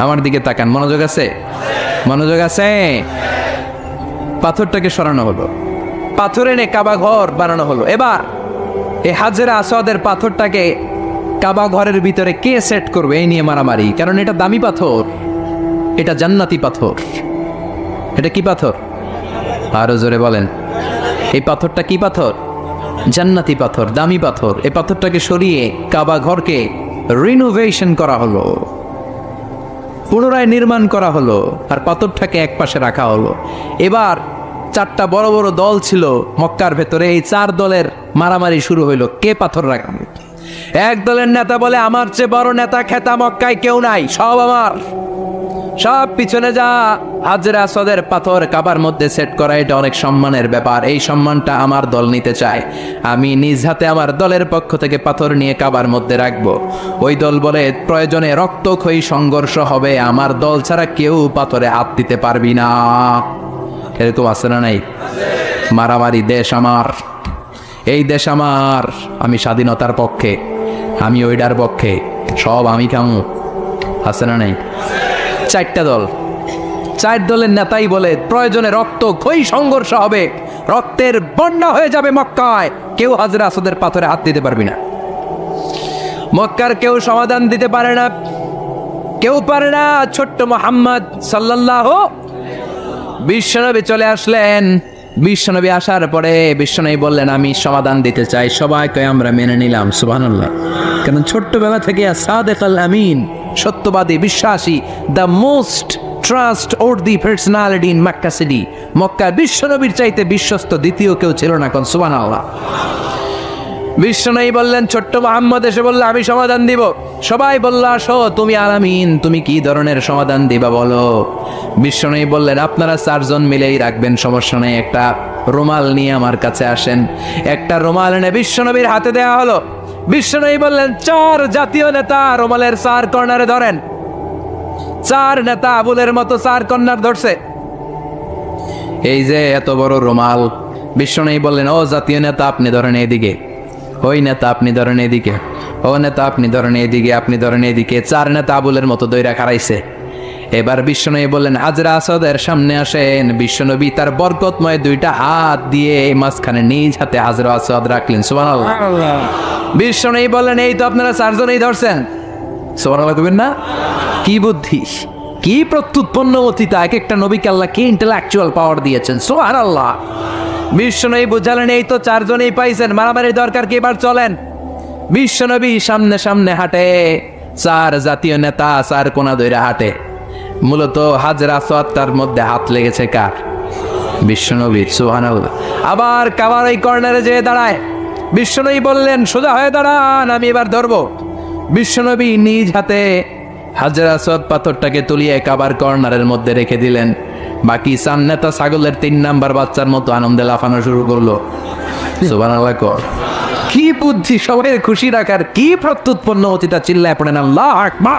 Speaker 2: আমার দিকে তাকান, মনোযোগ আছে? মনোযোগ আছে? পাথরটাকে সরানো হলো, পাথর এনে কাবা ঘর বানানো হলো। এবার এই হাজরে আসওয়াদের পাথরটাকে কাবা ঘরের ভিতরে কে সেট করবে, এই নিয়ে মারামারি। কারণ এটা দামি পাথর, এটা জান্নাতি পাথর। এটা কি পাথর? আরো জোরে বলেন। এই পাথরটা কি পাথর? জান্নাতি পাথর, দামি পাথর। এই পাথরটাকে সরিয়ে কাবা ঘরকে রিনোভেশন করা হলো, পুনরায় নির্মাণ করা হলো, আর পাথরটাকে এক পাশে রাখা হলো। এবার 4টা বড় বড় দল ছিল মক্কার ভেতরে। এই 4 দলের মারামারি শুরু হইলো, কে পাথর রাখাবে। এক দলের নেতা বলে আমার চেয়ে বড় নেতা খেতা মক্কায় কেউ নাই, সব আমার। সব পিছনে যা। হাজরে আসওয়াদের পাথর কাবার মধ্যে সেট করা এটা অনেক সম্মানের ব্যাপার। এই সম্মানটা আমার দল নিতে চায়। আমি নিজ হাতে আমার দলের পক্ষ থেকে পাথর নিয়ে কাবার মধ্যে রাখবো। ওই দল বলে প্রয়োজনে রক্তক্ষয়ী সংঘর্ষ হবে, আমার দল ছাড়া কেউ পাথরে হাত দিতে পারবি না। এরকম আছে না নাই? মারামারি দেশ আমার, এই দেশ আমার, আমি স্বাধীনতার পক্ষে, আমি ওইটার পক্ষে, সব আমি খামু। আছে না নাই? চারটা দল, চার দলের নেতাই বলে প্রয়োজনে রক্তক্ষয়ী সংঘর্ষ হবে, রক্তের বন্যা হয়ে যাবে মক্কায়, কেউ হাজরে আসওয়াদের পাথরে হাত দিতে পারবি না। মক্কার কেউ সমাধান দিতে পারে না, কেউ পারে না। ছোট্ট মুহাম্মদ সাল্লাল্লাহু, বিশ্বনবী চলে আসলেন। বিশ্বনবী আসার পরে বিশ্বনবী বললেন আমি সমাধান দিতে চাই। সবাইকে আমরা মেনে নিলাম, সুবহানাল্লাহ। কারণ ছোট্টবেলা থেকে সাদেক আল আমিন, সত্যবাদী, বিশ্বাসী, the most trust or the personality in Mecca city. Mecca বিশ্বনবীর চাইতে বিশ্বস্ত দ্বিতীয় কেউ ছিল না, কোন সুবহানাল্লাহ। বিশ্বনবী বললেন, ছোট্ট মুহাম্মদ এসে বলল আমি সমাধান দিব। সবাই বলল আসো, তুমি আলামিন, তুমি কি ধরনের সমাধান দিবা বলো। বিশ্বনবী বললেন আপনারা চারজন মিলেই রাখবেন, সমস্যা নেই। একটা রুমাল নিয়ে আমার কাছে আসেন। একটা রুমাল এনে বিশ্বনবীর হাতে দেওয়া হলো। বিশ্বনবী বললেন চার জাতীয় নেতা রুমালের চার কর্নারে ধরেন। চার নেতা আবুলের মতো চার কর্নার ধরছে। এই যে এত বড় রুমাল। বিশ্বনবী বললেন ও জাতীয় নেতা আপনি ধরেন এদিকে, ওই নেতা আপনি ধরেন এদিকে, ও নেতা আপনি ধরেন এদিকে, আপনি ধরেন এদিকে। চার নেতা আবুলের মতো দইরা খাড়াইছে। এবার বিশ্বনবী বললেন হাজরে আসওয়াদের সামনে আসেন। বিশ্বনবী তার বরকতময় দুইটা হাত দিয়ে মাঝখানে নিজ হাতে হাজরে আসওয়াদ রাখলেন, সুবহানাল্লাহ। বিশ্বনবী বললেন এই তো আপনারা চারজনেই ধরছেন, সুবহানাল্লাহ কইবেন না? কি বুদ্ধি, কি প্রত্যুৎপন্নমতিতা! এক একটা নবীকে আল্লাহ কি ইন্টেলেকচুয়াল পাওয়ার দিয়েছেন, সুবহানাল্লাহ। বিশ্বনবী বুঝালেন এই তো চারজনেই পাইছেন, মারামারির দরকার কি, এবার চলেন। বিশ্বনবী সামনে সামনে হাঁটে, চার জাতীয় নেতা চার কোনা ধইরা হাঁটে। মূলত হাজরে আসওয়াদ তার মধ্যে হাত লেগেছে কার? বিশ্বনবীর, সুবহানাল্লাহ। আবার কাবার এই কর্নারে যেয়ে দাঁড়ায়। বিশ্বনবী বললেন সোজা হয়ে দাঁড়ান, আমি এবার ধরবো। বিশ্বনবী নিজ হাতে হাজরে আসওয়াদ পাথরটাকে তুলিয়ে কাবার কর্নারের মধ্যে রেখে দিলেন। বাকি চার নেতা ছাগলের 3 নাম্বার বাচ্চার মতো আনন্দে লাফানো শুরু করলো, সুবহানাল্লাহ। কি বুদ্ধি, সবাই খুশি রাখার, কি প্রত্যুৎপন্নমতিতা! চিল্লায় পড়েন আল্লাহু আকবার।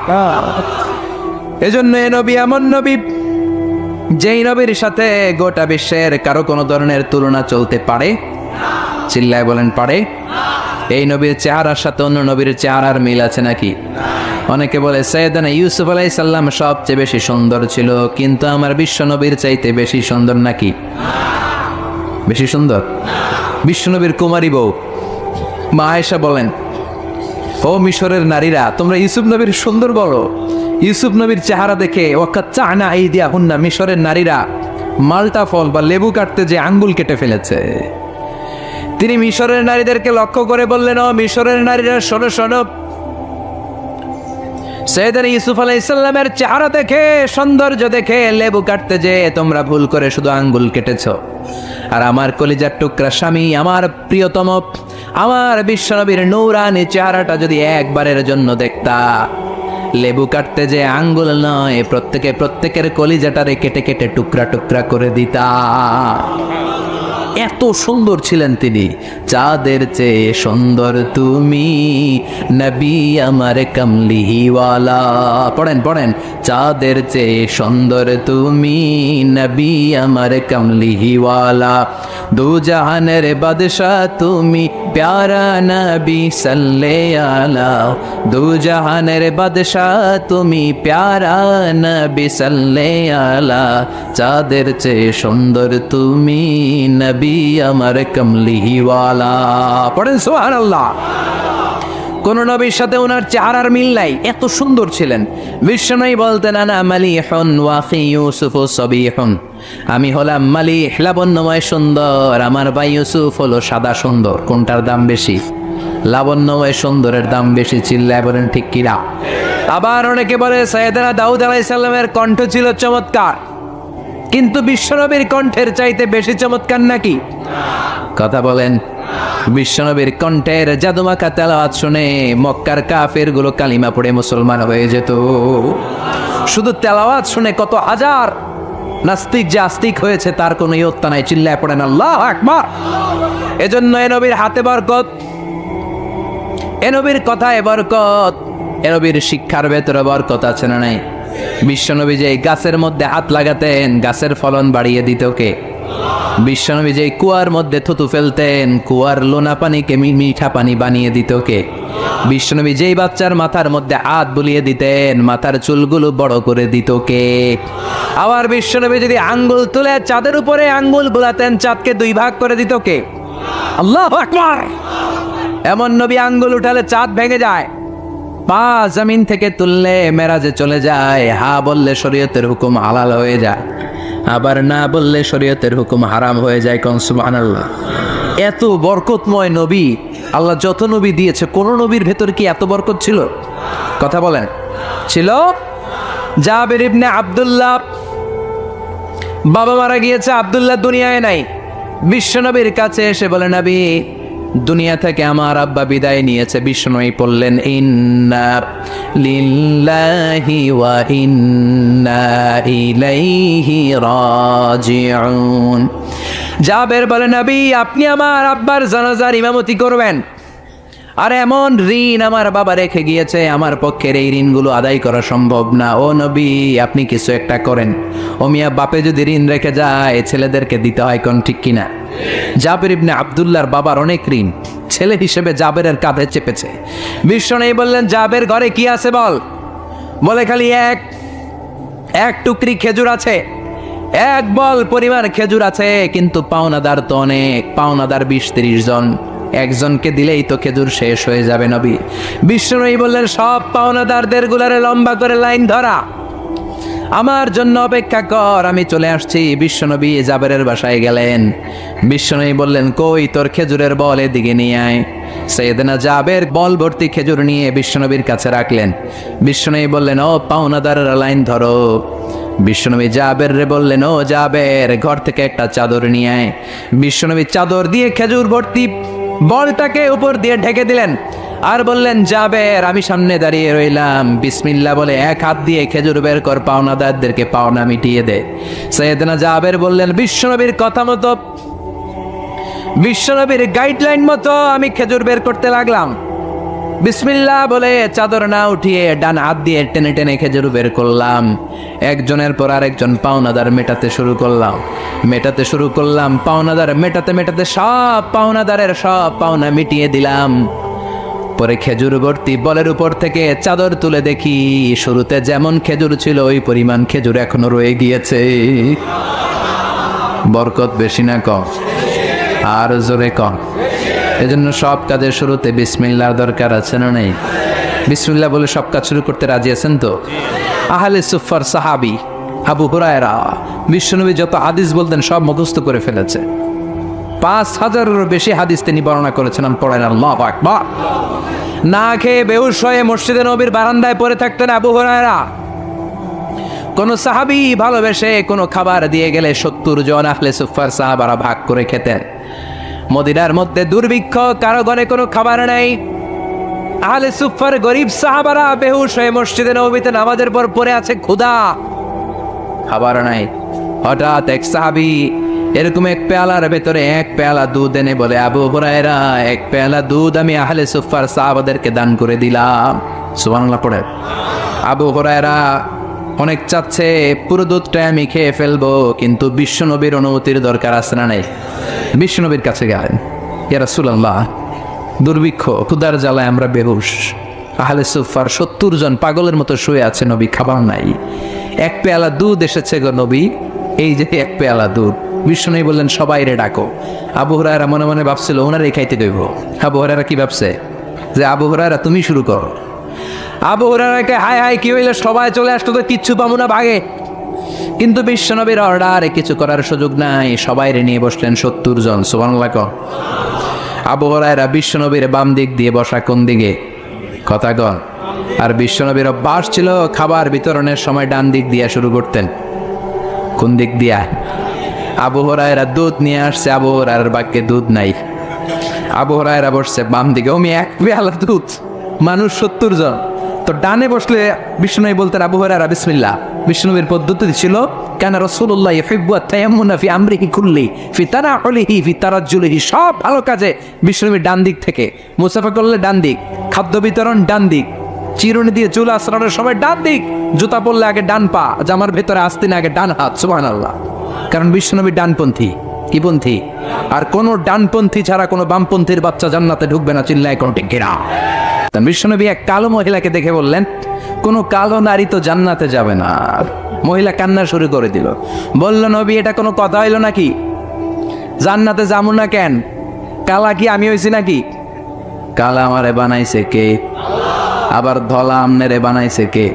Speaker 2: এজন্য এ নবী এমন নবী, যেই নবীর সাথে গোটা বিশ্বের কারো কোনো ধরনের তুলনা চলতে পারে? চিল্লায় বলেন পারে? এই নবীর চেহারার সাথে অন্য নবীর চেহারার মিল আছে নাকি? অনেকে বলে সৈয়দনা ইউসুফ আলাইহিস সালাম সবচেয়ে বেশি সুন্দর ছিল, কিন্তু আমার বিশ্ব নবীর চাইতে বেশি সুন্দর নাকি? বেশি সুন্দর? বিশ্ব নবীর কুমারী বউ মা আয়েশা বলেন ও মিশরের নারীরা তোমরা ইউসুফ নবীর সুন্দর বলো। ইউসুফ নবীর চেহারা দেখে ওয়াকাচ্চানা আইদিয়াহুন্না, মিশরের নারীরা মালটা ফল বা লেবু কাটতে যে আঙ্গুল কেটে ফেলেছে। তিনি মিশরের নারীদেরকে লক্ষ্য করে বললেন ও মিশরের নারীরা শোনো শোনো, সৈয়দনা ইউসুফ আলাইহিস সালামের চেহারা দেখে, সৌন্দর্য দেখে লেবু কাটতে যে তোমরা ভুল করে শুধু আঙ্গুল কেটেছো। আর আমার কলিজার টুকরা স্বামী, আমার প্রিয়তম, আমার বিশ্বনবীর নূরানী চেহারাটা যদি একবারের জন্য দেখতা, লেবু কাটতে যে আঙ্গুল নয়, প্রত্যেকের কলিজাটারে কেটে কেটে টুকরা টুকরা করে দিতা। এত সুন্দর ছিলেন তিনি। চাঁদের চেয়ে সুন্দর তুমি নবী আমার কমলিওয়ালা। পড়েন পড়েন, চাঁদের চেয়ে সুন্দর তুমি নবী আমার কমলিওয়ালা। দু জাহানের বাদশাহ তুমি প্যারা নবী সাল্লে আলা। দু জাহানের বাদশাহ তুমি প্যারা নবী সাল্লে আলা। চাঁদের চেয়ে সুন্দর তুমি নবী আমার কমলিওয়ালা। পড়েন সুবহানাল্লাহ। কোন নবীর সাথে ওনার চেহারার মিল নাই, এত সুন্দর ছিলেন। বিশ্বনবী বলতেন আনা মালিহুন ওয়া আখি ইউসুফ সাবিহুন, আমি হলাম মালিহ, লাবণ্যময় সুন্দর, আমার ভাই ইউসুফ হলো সাদা সুন্দর। কোনটার দাম বেশি? লাবণ্যময় সুন্দরের দাম বেশি। চিল্লায় বলেন ঠিক কিনা? আবার অনেকে বলে সৈয়দনা দাউদ আলাইহিস সালামের কণ্ঠ ছিল চমৎকার, কিন্তু বিশ্বনবীর কণ্ঠের চাইতে বেশি চমৎকার নাকি? কথা বলেন। বিশ্বনবীর কণ্ঠের জাদুমাখা তেলাওয়াত শুনে মক্কার কাফেরগুলো কালিমা পড়ে মুসলমান হয়ে যেত। শুধু তেলাওয়াত শুনে কত হাজার নাস্তিক যে আস্তিক হয়েছে তার কোনো ইয়ত্তা নাই। চিল্লায় পড়েন আল্লাহু আকবার। এজন্য এ নবীর হাতে বরকত, এ নবীর কথায় বরকত, এ নবীর শিক্ষার ভেতরে বরকত আছে না নাই? বিশ্বনবী যে গাছের মধ্যে হাত লাগাতেন গাছের ফলন বাড়িয়ে দিত কে? বিশ্বনবী যে কুয়ার মধ্যে থুতু ফেলতেন কুয়ার লোনা পানিকে মিঠা পানি বানিয়ে দিত কে? বিশ্বনবী যেই বাচ্চার মাথার মধ্যে হাত বুলিয়ে দিতেন মাথার চুলগুলো বড় করে দিত কে? আবার বিশ্বনবী যদি আঙ্গুল তুলে চাঁদের উপরে আঙ্গুল বুলাতেন চাঁদকে দুই ভাগ করে দিত কে? আল্লাহু আকবার। এমন নবী আঙ্গুল উঠালে চাঁদ ভেঙে যায়, পা জমিন থেকে তুললে মেরাজে চলে যায়, হা বললে শরীয়তের হুকুম হালাল হয়ে যায়, আবার না বললে শরীয়তের হুকুম হারাম হয়ে যায়। কোন সুবহানাল্লাহ। এত বরকতময় নবী আল্লাহ যত নবী দিয়েছে কোন নবীর ভেতর কি এত বরকত ছিল? কথা বলেন। ছিল। জাবের ইবনে আব্দুল্লাহ, বাবা মারা গিয়েছে, আব্দুল্লাহ দুনিয়ায় নাই। বিশ্বনবীর কাছে এসে বলে নবী দুনিয়া থেকে আমার আব্বা বিদায় নিয়েছে। বিশ্বনবী বললেন ইন্না লিল্লাহি ওয়া ইন্না ইলাইহি রাজিউন। জাবের বলে নবী আপনি আমার আব্বার জানাজার ইমামতি করবেন, আর এমন ঋণ আমার বাবা রেখে গিয়েছে আমার পক্ষের এই ঋণগুলো আদায় করা সম্ভব না। ও নবী আপনি কিছু একটা করেন। ও মিয়া বাপে যদি ঋণ রেখে যায় ছেলেদেরকে দিতে হয়, কোন ঠিক কিনা? জাবের ইবনে আব্দুল্লাহর বাবার অনেক ঋণ, ছেলে হিসেবে জাবেরের কাঁধে চেপেছে। বিশ্বনবী বললেন জাবের ঘরে কি আছে বল? বলে খালি এক টুকরি খেজুর আছে, এক বল পরিমাণ খেজুর আছে, কিন্তু পাওনাদার তো অনেক, পাওনাদার 20-30 জন, একজনকে দিলেই তো খেজুর শেষ হয়ে যাবে নবী। বিশ্বনবী বললেন সব পাওনাদারদের গুলারে লম্বা করে লাইন ধরা, আমার জন্য অপেক্ষা কর, আমি চলে আসছি। বিশ্বনবী জাবেরের বাসায় গেলেন। বিশ্বনবী বললেন কই তোর খেজুরের বল, এদিকে নিয়ে আয়। সাইয়েদনা জাবের বল ভর্তি খেজুর নিয়ে বিশ্বনবীর কাছে রাখলেন। বিশ্বনবী বললেন ও পাওনাদারের লাইন ধরো। বিশ্বনবী জাবের রে বললেন ও জাবের ঘর থেকে একটা চাদর নিয়ে আয়। বিশ্বনবী চাদর দিয়ে খেজুর ভর্তি বলটাকে উপর দিয়ে ঢেকে দিলেন আর বললেন জাবের আমি সামনে দাঁড়িয়ে রইলাম, বিসমিল্লাহ বলে এক হাত দিয়ে খেজুর বের কর, পাওনাদারদেরকে পাওনা মিটিয়ে দে। সাইয়েদনা জাবের বললেন বিশ্বনবীর কথা মতো, বিশ্বনবীর গাইডলাইন মতো আমি খেজুর বের করতে লাগলাম। বিসমিল্লাহ বলে চাদর না উঠিয়ে ডান হাত দিয়ে টেনে টেনে খেজুর বের করলাম। একজনের পর আরেকজন পাওনাদার মেটাতে শুরু করলাম। পাওনাদার মেটাতে মেটাতে সব পাওনাদারের সব পাওনা মিটিয়ে দিলাম। পরে খেজুর ভর্তি বলের উপর থেকে চাদর তুলে দেখি শুরুতে যেমন খেজুর ছিল ওই পরিমাণ খেজুর এখনো রয়ে গিয়েছে। বরকত বেশি না কম? আর জোরে কম। এজন্য সব কাজের শুরুতে বিসমিল্লাহর দরকার আছে না নেই? বিসমিল্লাহ বলে সব কাজ শুরু করতে রাজি আছেন তো? আহলে সুফার সাহাবী আবু হুরায়রা বিশ্বনবী যত হাদিস বলতেন সব মুখস্থ করে ফেলেছে। 5000-এরও বেশি হাদিস তিনি বর্ণনা করেছেন। পড়েন আল্লাহু আকবার। না খেয়ে বেহুশ হয়ে মসজিদে নবীর বারান্দায় পড়ে থাকতেন আবু হুরায়রা। কোন সাহাবী ভালোবেসে কোনো খাবার দিয়ে গেলে 70 জন আহলে সুফার সাহাবারা ভাগ করে খেতেন। মদিনার মধ্যে দুর্ভিক্ষ, কারো ঘরে কোনো খাবার নাই। আহলে সুফার গরিব সাহাবারা বেহুশ হয়ে মসজিদে নববীতে নামাজের পর পড়ে আছে, ক্ষুধা, খাবার নাই। হঠাৎ এক সাহাবী এরকম এক পেয়ালার ভেতরে এক পেয়ালা দুধ এনে বলে আবু হুরায়রা এক পেয়ালা দুধ আমি আহলে সুফার সাহাবাদেরকে দান করে দিলাম। সুবহানাল্লাহ পড়ে। আবু হুরায়রা অনেক চাচ্ছে পুরো দুধটা আমি খেয়ে ফেলবো, কিন্তু বিশ্বনবীর অনুমতির দরকার আছে না নাই? বিশ্বনবীর কাছে গেলেন, ইয়া রাসূলুল্লাহ দুর্ভিক্ষ, ক্ষুধার জ্বালায় আমরা বেহুশ, আহলে সুফার 70 জন পাগলের মতো শুয়ে আছে, নবী খাবার নাই, এক পেয়ালা দুধ এসেছে গো নবী, এই যে এক পেয়ালা দুধ। বিশ্বনবী বললেন সবাই রে ডাকো। আবু হুরায়রা মনে মনে ভাবছিল ওনারে খাইতে দেব। আবু হুরায়রা কি ভাবছে যে আবু হুরায়রা তুমি শুরু করো। আবু হুরায়রাকে হায় হায় কি হইলে সবাই চলে আসতো তো কিচ্ছু পাবো না ভাগে, কিন্তু বিশ্বনবীর অর্ডারে কিছু করার সুযোগ নাই, সবাই রে নিয়ে বসলেন 70 জন। সুবহানাল্লাহ। আবু হুরায়রা বিশ্বনবীর বাম দিক দিয়ে বসা, কোন দিকে? কথা কন। আর বিশ্বনবীর অভ্যাস ছিল খাবার বিতরণের সময় ডান দিক দিয়ে শুরু করতেন। কোন দিক দিয়া? আবু হুরায়রা দুধ নিয়ে আসছে, আবু হুরায়রার বাক্যে দুধ নাই। আবু হুরায়রা বসছে বাম দিকে, ওমি এক পেয়ালা দুধ, মানুষ 70 জন, তো ডানে বসলে বিষ্ণুনবী বলতেন আবু হুরায়রা বিসমিল্লাহ। বিষ্ণুনবীর পদ্ধতি ছিল কানা রাসূলুল্লাহ ইউহিব্বু আত-তায়াম্মুনা ফি আমরিহি কুল্লি ফি তানাউলিহি ফি তারাজ্জুলিহি, সব ভালো কাজে বিষ্ণুনবী ডান দিক থেকে, মুসাফা করলে ডান দিক, খাদ্য বিতরণ ডান দিক, চিরুনি দিয়ে চুল আঁচড়ানোর সময় ডান দিক, জুতা পরলে আগে ডান পা, জামার ভেতরে আসতে না আগে ডান হাত। সুবহানাল্লাহ। কারণ বিষ্ণুনবী ডানপন্থী। কি পন্থী? আর কোন ডানপন্থী ছাড়া কোনো বামপন্থীর বাচ্চা জান্নাতে ঢুকবে না, চিল্লায় কোন ঠিক কিনা। বিশ্বনবী এক কালো মহিলাকে দেখে বললেন, কোন কালো নারী তো জান্নাতে যাবে না। মহিলা কান্না শুরু করে দিল, বলল নবী এটা কোনো কথা হইল নাকি? জান্নাতে যাবো না কেন? কালা কি আমি হইছি নাকি? কালা আমারে বানাইছে কে? আবার ধলা আমনেরে বানাইছে কে?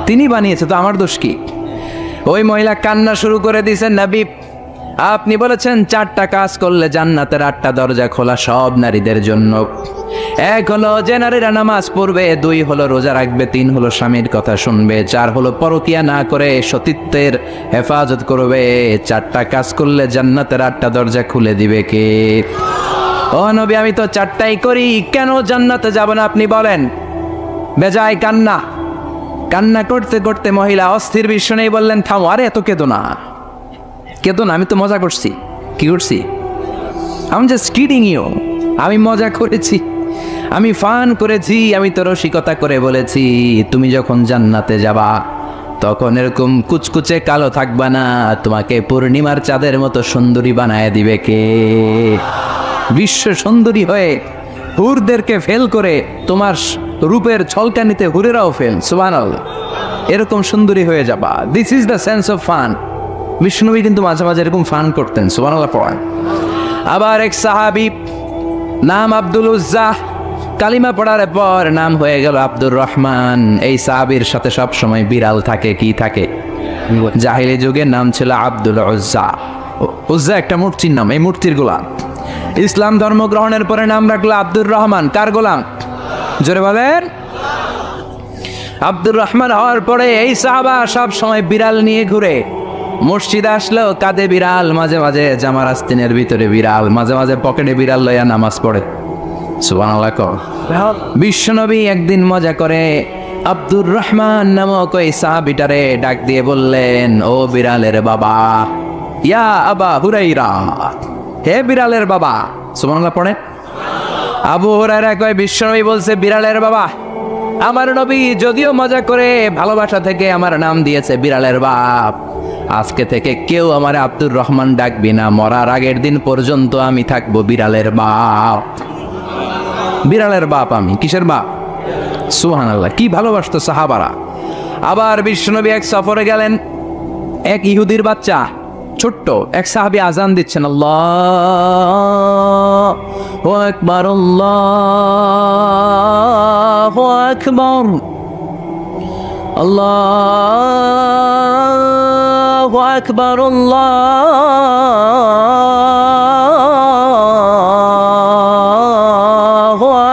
Speaker 2: তিনি বানিয়েছে, তো আমার দোষ কি? ওই মহিলা কান্না শুরু করে দিয়েছেন, নবী আপনি বলেছেন 4টা কাজ করলে জান্নাতের 8টা দরজা খোলা সব নারীদের জন্য। 1 হলো যে নারীরা নামাজ পড়বে, 2 হলো রোজা রাখবে, 3 হলো স্বামীর কথা শুনবে, 4 হলো পরকিয়া না করে সতীত্বের হেফাজত করবে। 4টা কাজ করলে জান্নাতের 8টা দরজা খুলে দিবে কে? ও নবী আমি তো 4টাই করি, কেন জান্নাতে যাব না আপনি বলেন? বেজায় কান্না। কান্না করতে করতে মহিলা অস্থির। বিষ্ণু বললেন থামো, আরে এত কেঁদো না, কেঁদো না, আমি তো মজা করছি। কি করছি? আমি জাস্ট কিডিং ইউ। আমি মজা করেছি, আমি ফান করেছি, আমি তো রসিকতা করে বলেছি তুমি যখন জান্নাতে যাবা তখন এরকম কুচকুচে কালো থাকবা না, তোমাকে পূর্ণিমার চাঁদের মতো সুন্দরী বানায় দিবে কে? বিশ্ব সুন্দরী হয়ে হুরদেরকে ফেল করে তোমার রূপের ছলকানিতে হুরেরাও ফেল। সুবহানাল্লাহ। এরকম সুন্দরী হয়ে যাবা। This is the sense of fun. বিষ্ণুনবী কিন্তু মাঝে মাঝে এরকম ফান করতেন। সুবহানাল্লাহ পড়েন। আবার এক সাহাবী নাম আব্দুল উজ্জা, কালিমা পড়ার পর নাম হয়ে গেল আব্দুর রহমান। এই সাহাবীর সাথে সব সময় বিড়াল থাকে। কি থাকে? জাহিলি যুগে নাম ছিল আব্দুল উজ্জা। উজ্জা একটা মূর্তির নাম, এই মূর্তির গোলাম। ইসলাম ধর্ম গ্রহণের পরে নাম রাখলো আব্দুর রহমান। কার গোলাম? জোরে বলেন। আব্দুর রহমান হওয়ার পরে এই সাহাবা সব সময় বিড়াল নিয়ে ঘুরে। মসজিদে আসলেও কাঁধে বিড়াল, মাঝে মাঝে জামার আস্তিনের ভিতরে বিড়াল, মাঝে মাঝে পকেটে বিড়াল লইয়া নামাজ পড়ে। সুবহানাল্লাহ। বিশ্বনবী একদিন মজা করে আব্দুর রহমান নামক ওই সাহাবীটারে ডাক দিয়ে বললেন, ও বিড়ালের বাবা, ইয়া আবা হুরাইরা, হে বিড়ালের বাবা। সুবহানাল্লাহ পড়ে। আবু হুরায়রা কয় বিশ্বনবী বলছে বিড়ালের বাবা। আমার নবী যদিও মজা করে ভালোবাসা থেকে আমার নাম দিয়েছে বিড়ালের বাপ, আজকে থেকে কেউ আমার আব্দুর রহমান ডাকবি না, মরার আগের দিন পর্যন্ত আমি থাকবো বিড়ালের বাপ। বিড়ালের বাপ আমি। কিসের বাপ? সুবহানাল্লাহ। কি ভালোবাসতো সাহাবারা। আবার বিশ্বনবী এক সফরে গেলেন, এক ইহুদির বাচ্চা ছোট্ট এক সাহাবী আজান দিচ্ছেন, আল্লাহু আকবার আল্লাহু আকবার আল্লাহু আকবার আল্লাহু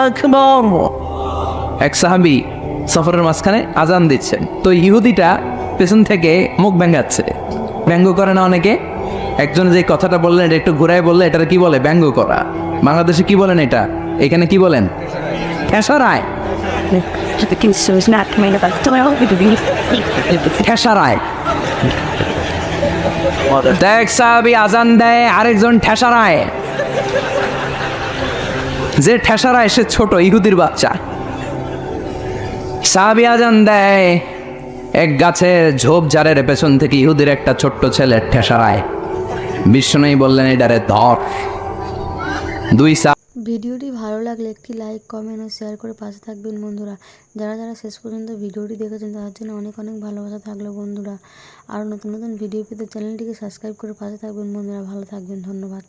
Speaker 2: আকবার। এক সাহাবী সফরের মাঝখানে আজান দিচ্ছেন, তো ইহুদিটা পেছন থেকে মুখ ভেঙাচ্ছে। ব্যঙ্গ করে না অনেকে? একজন যে কথাটা বললেন এটা একটু ঘুরায় বললে এটার কি বলে? ব্যঙ্গ করা। বাংলাদেশে কি বলেন এটা? এখানে কি বলেন? ঠেসারায়। ঠেসারায়। দেখ সাহাবী আজান দেয়, আরেকজন ঠেসারায়। যে ঠেসারায় সে ছোট ইহুদির বাচ্চা। সাহাবী আজান দেয়, এক গাছের ঝোপঝাড়ের পেছন থেকে ইহুদির একটা ছোট্ট ছেলে ঠেসারায়। বিষ্ণুই বললেন এটারে ধর।
Speaker 1: ভিডিওটি ভালো লাগলে একটি লাইক, কমেন্ট ও শেয়ার করে পাশে থাকবেন বন্ধুরা। যারা যারা শেষ পর্যন্ত ভিডিওটি দেখেছেন তাদের জন্য অনেক অনেক ভালোবাসা থাকলো বন্ধুরা। আর নতুন নতুন ভিডিও পেতে চ্যানেলটিকে সাবস্ক্রাইব করে পাশে থাকবেন বন্ধুরা। ভালো থাকবেন, ধন্যবাদ।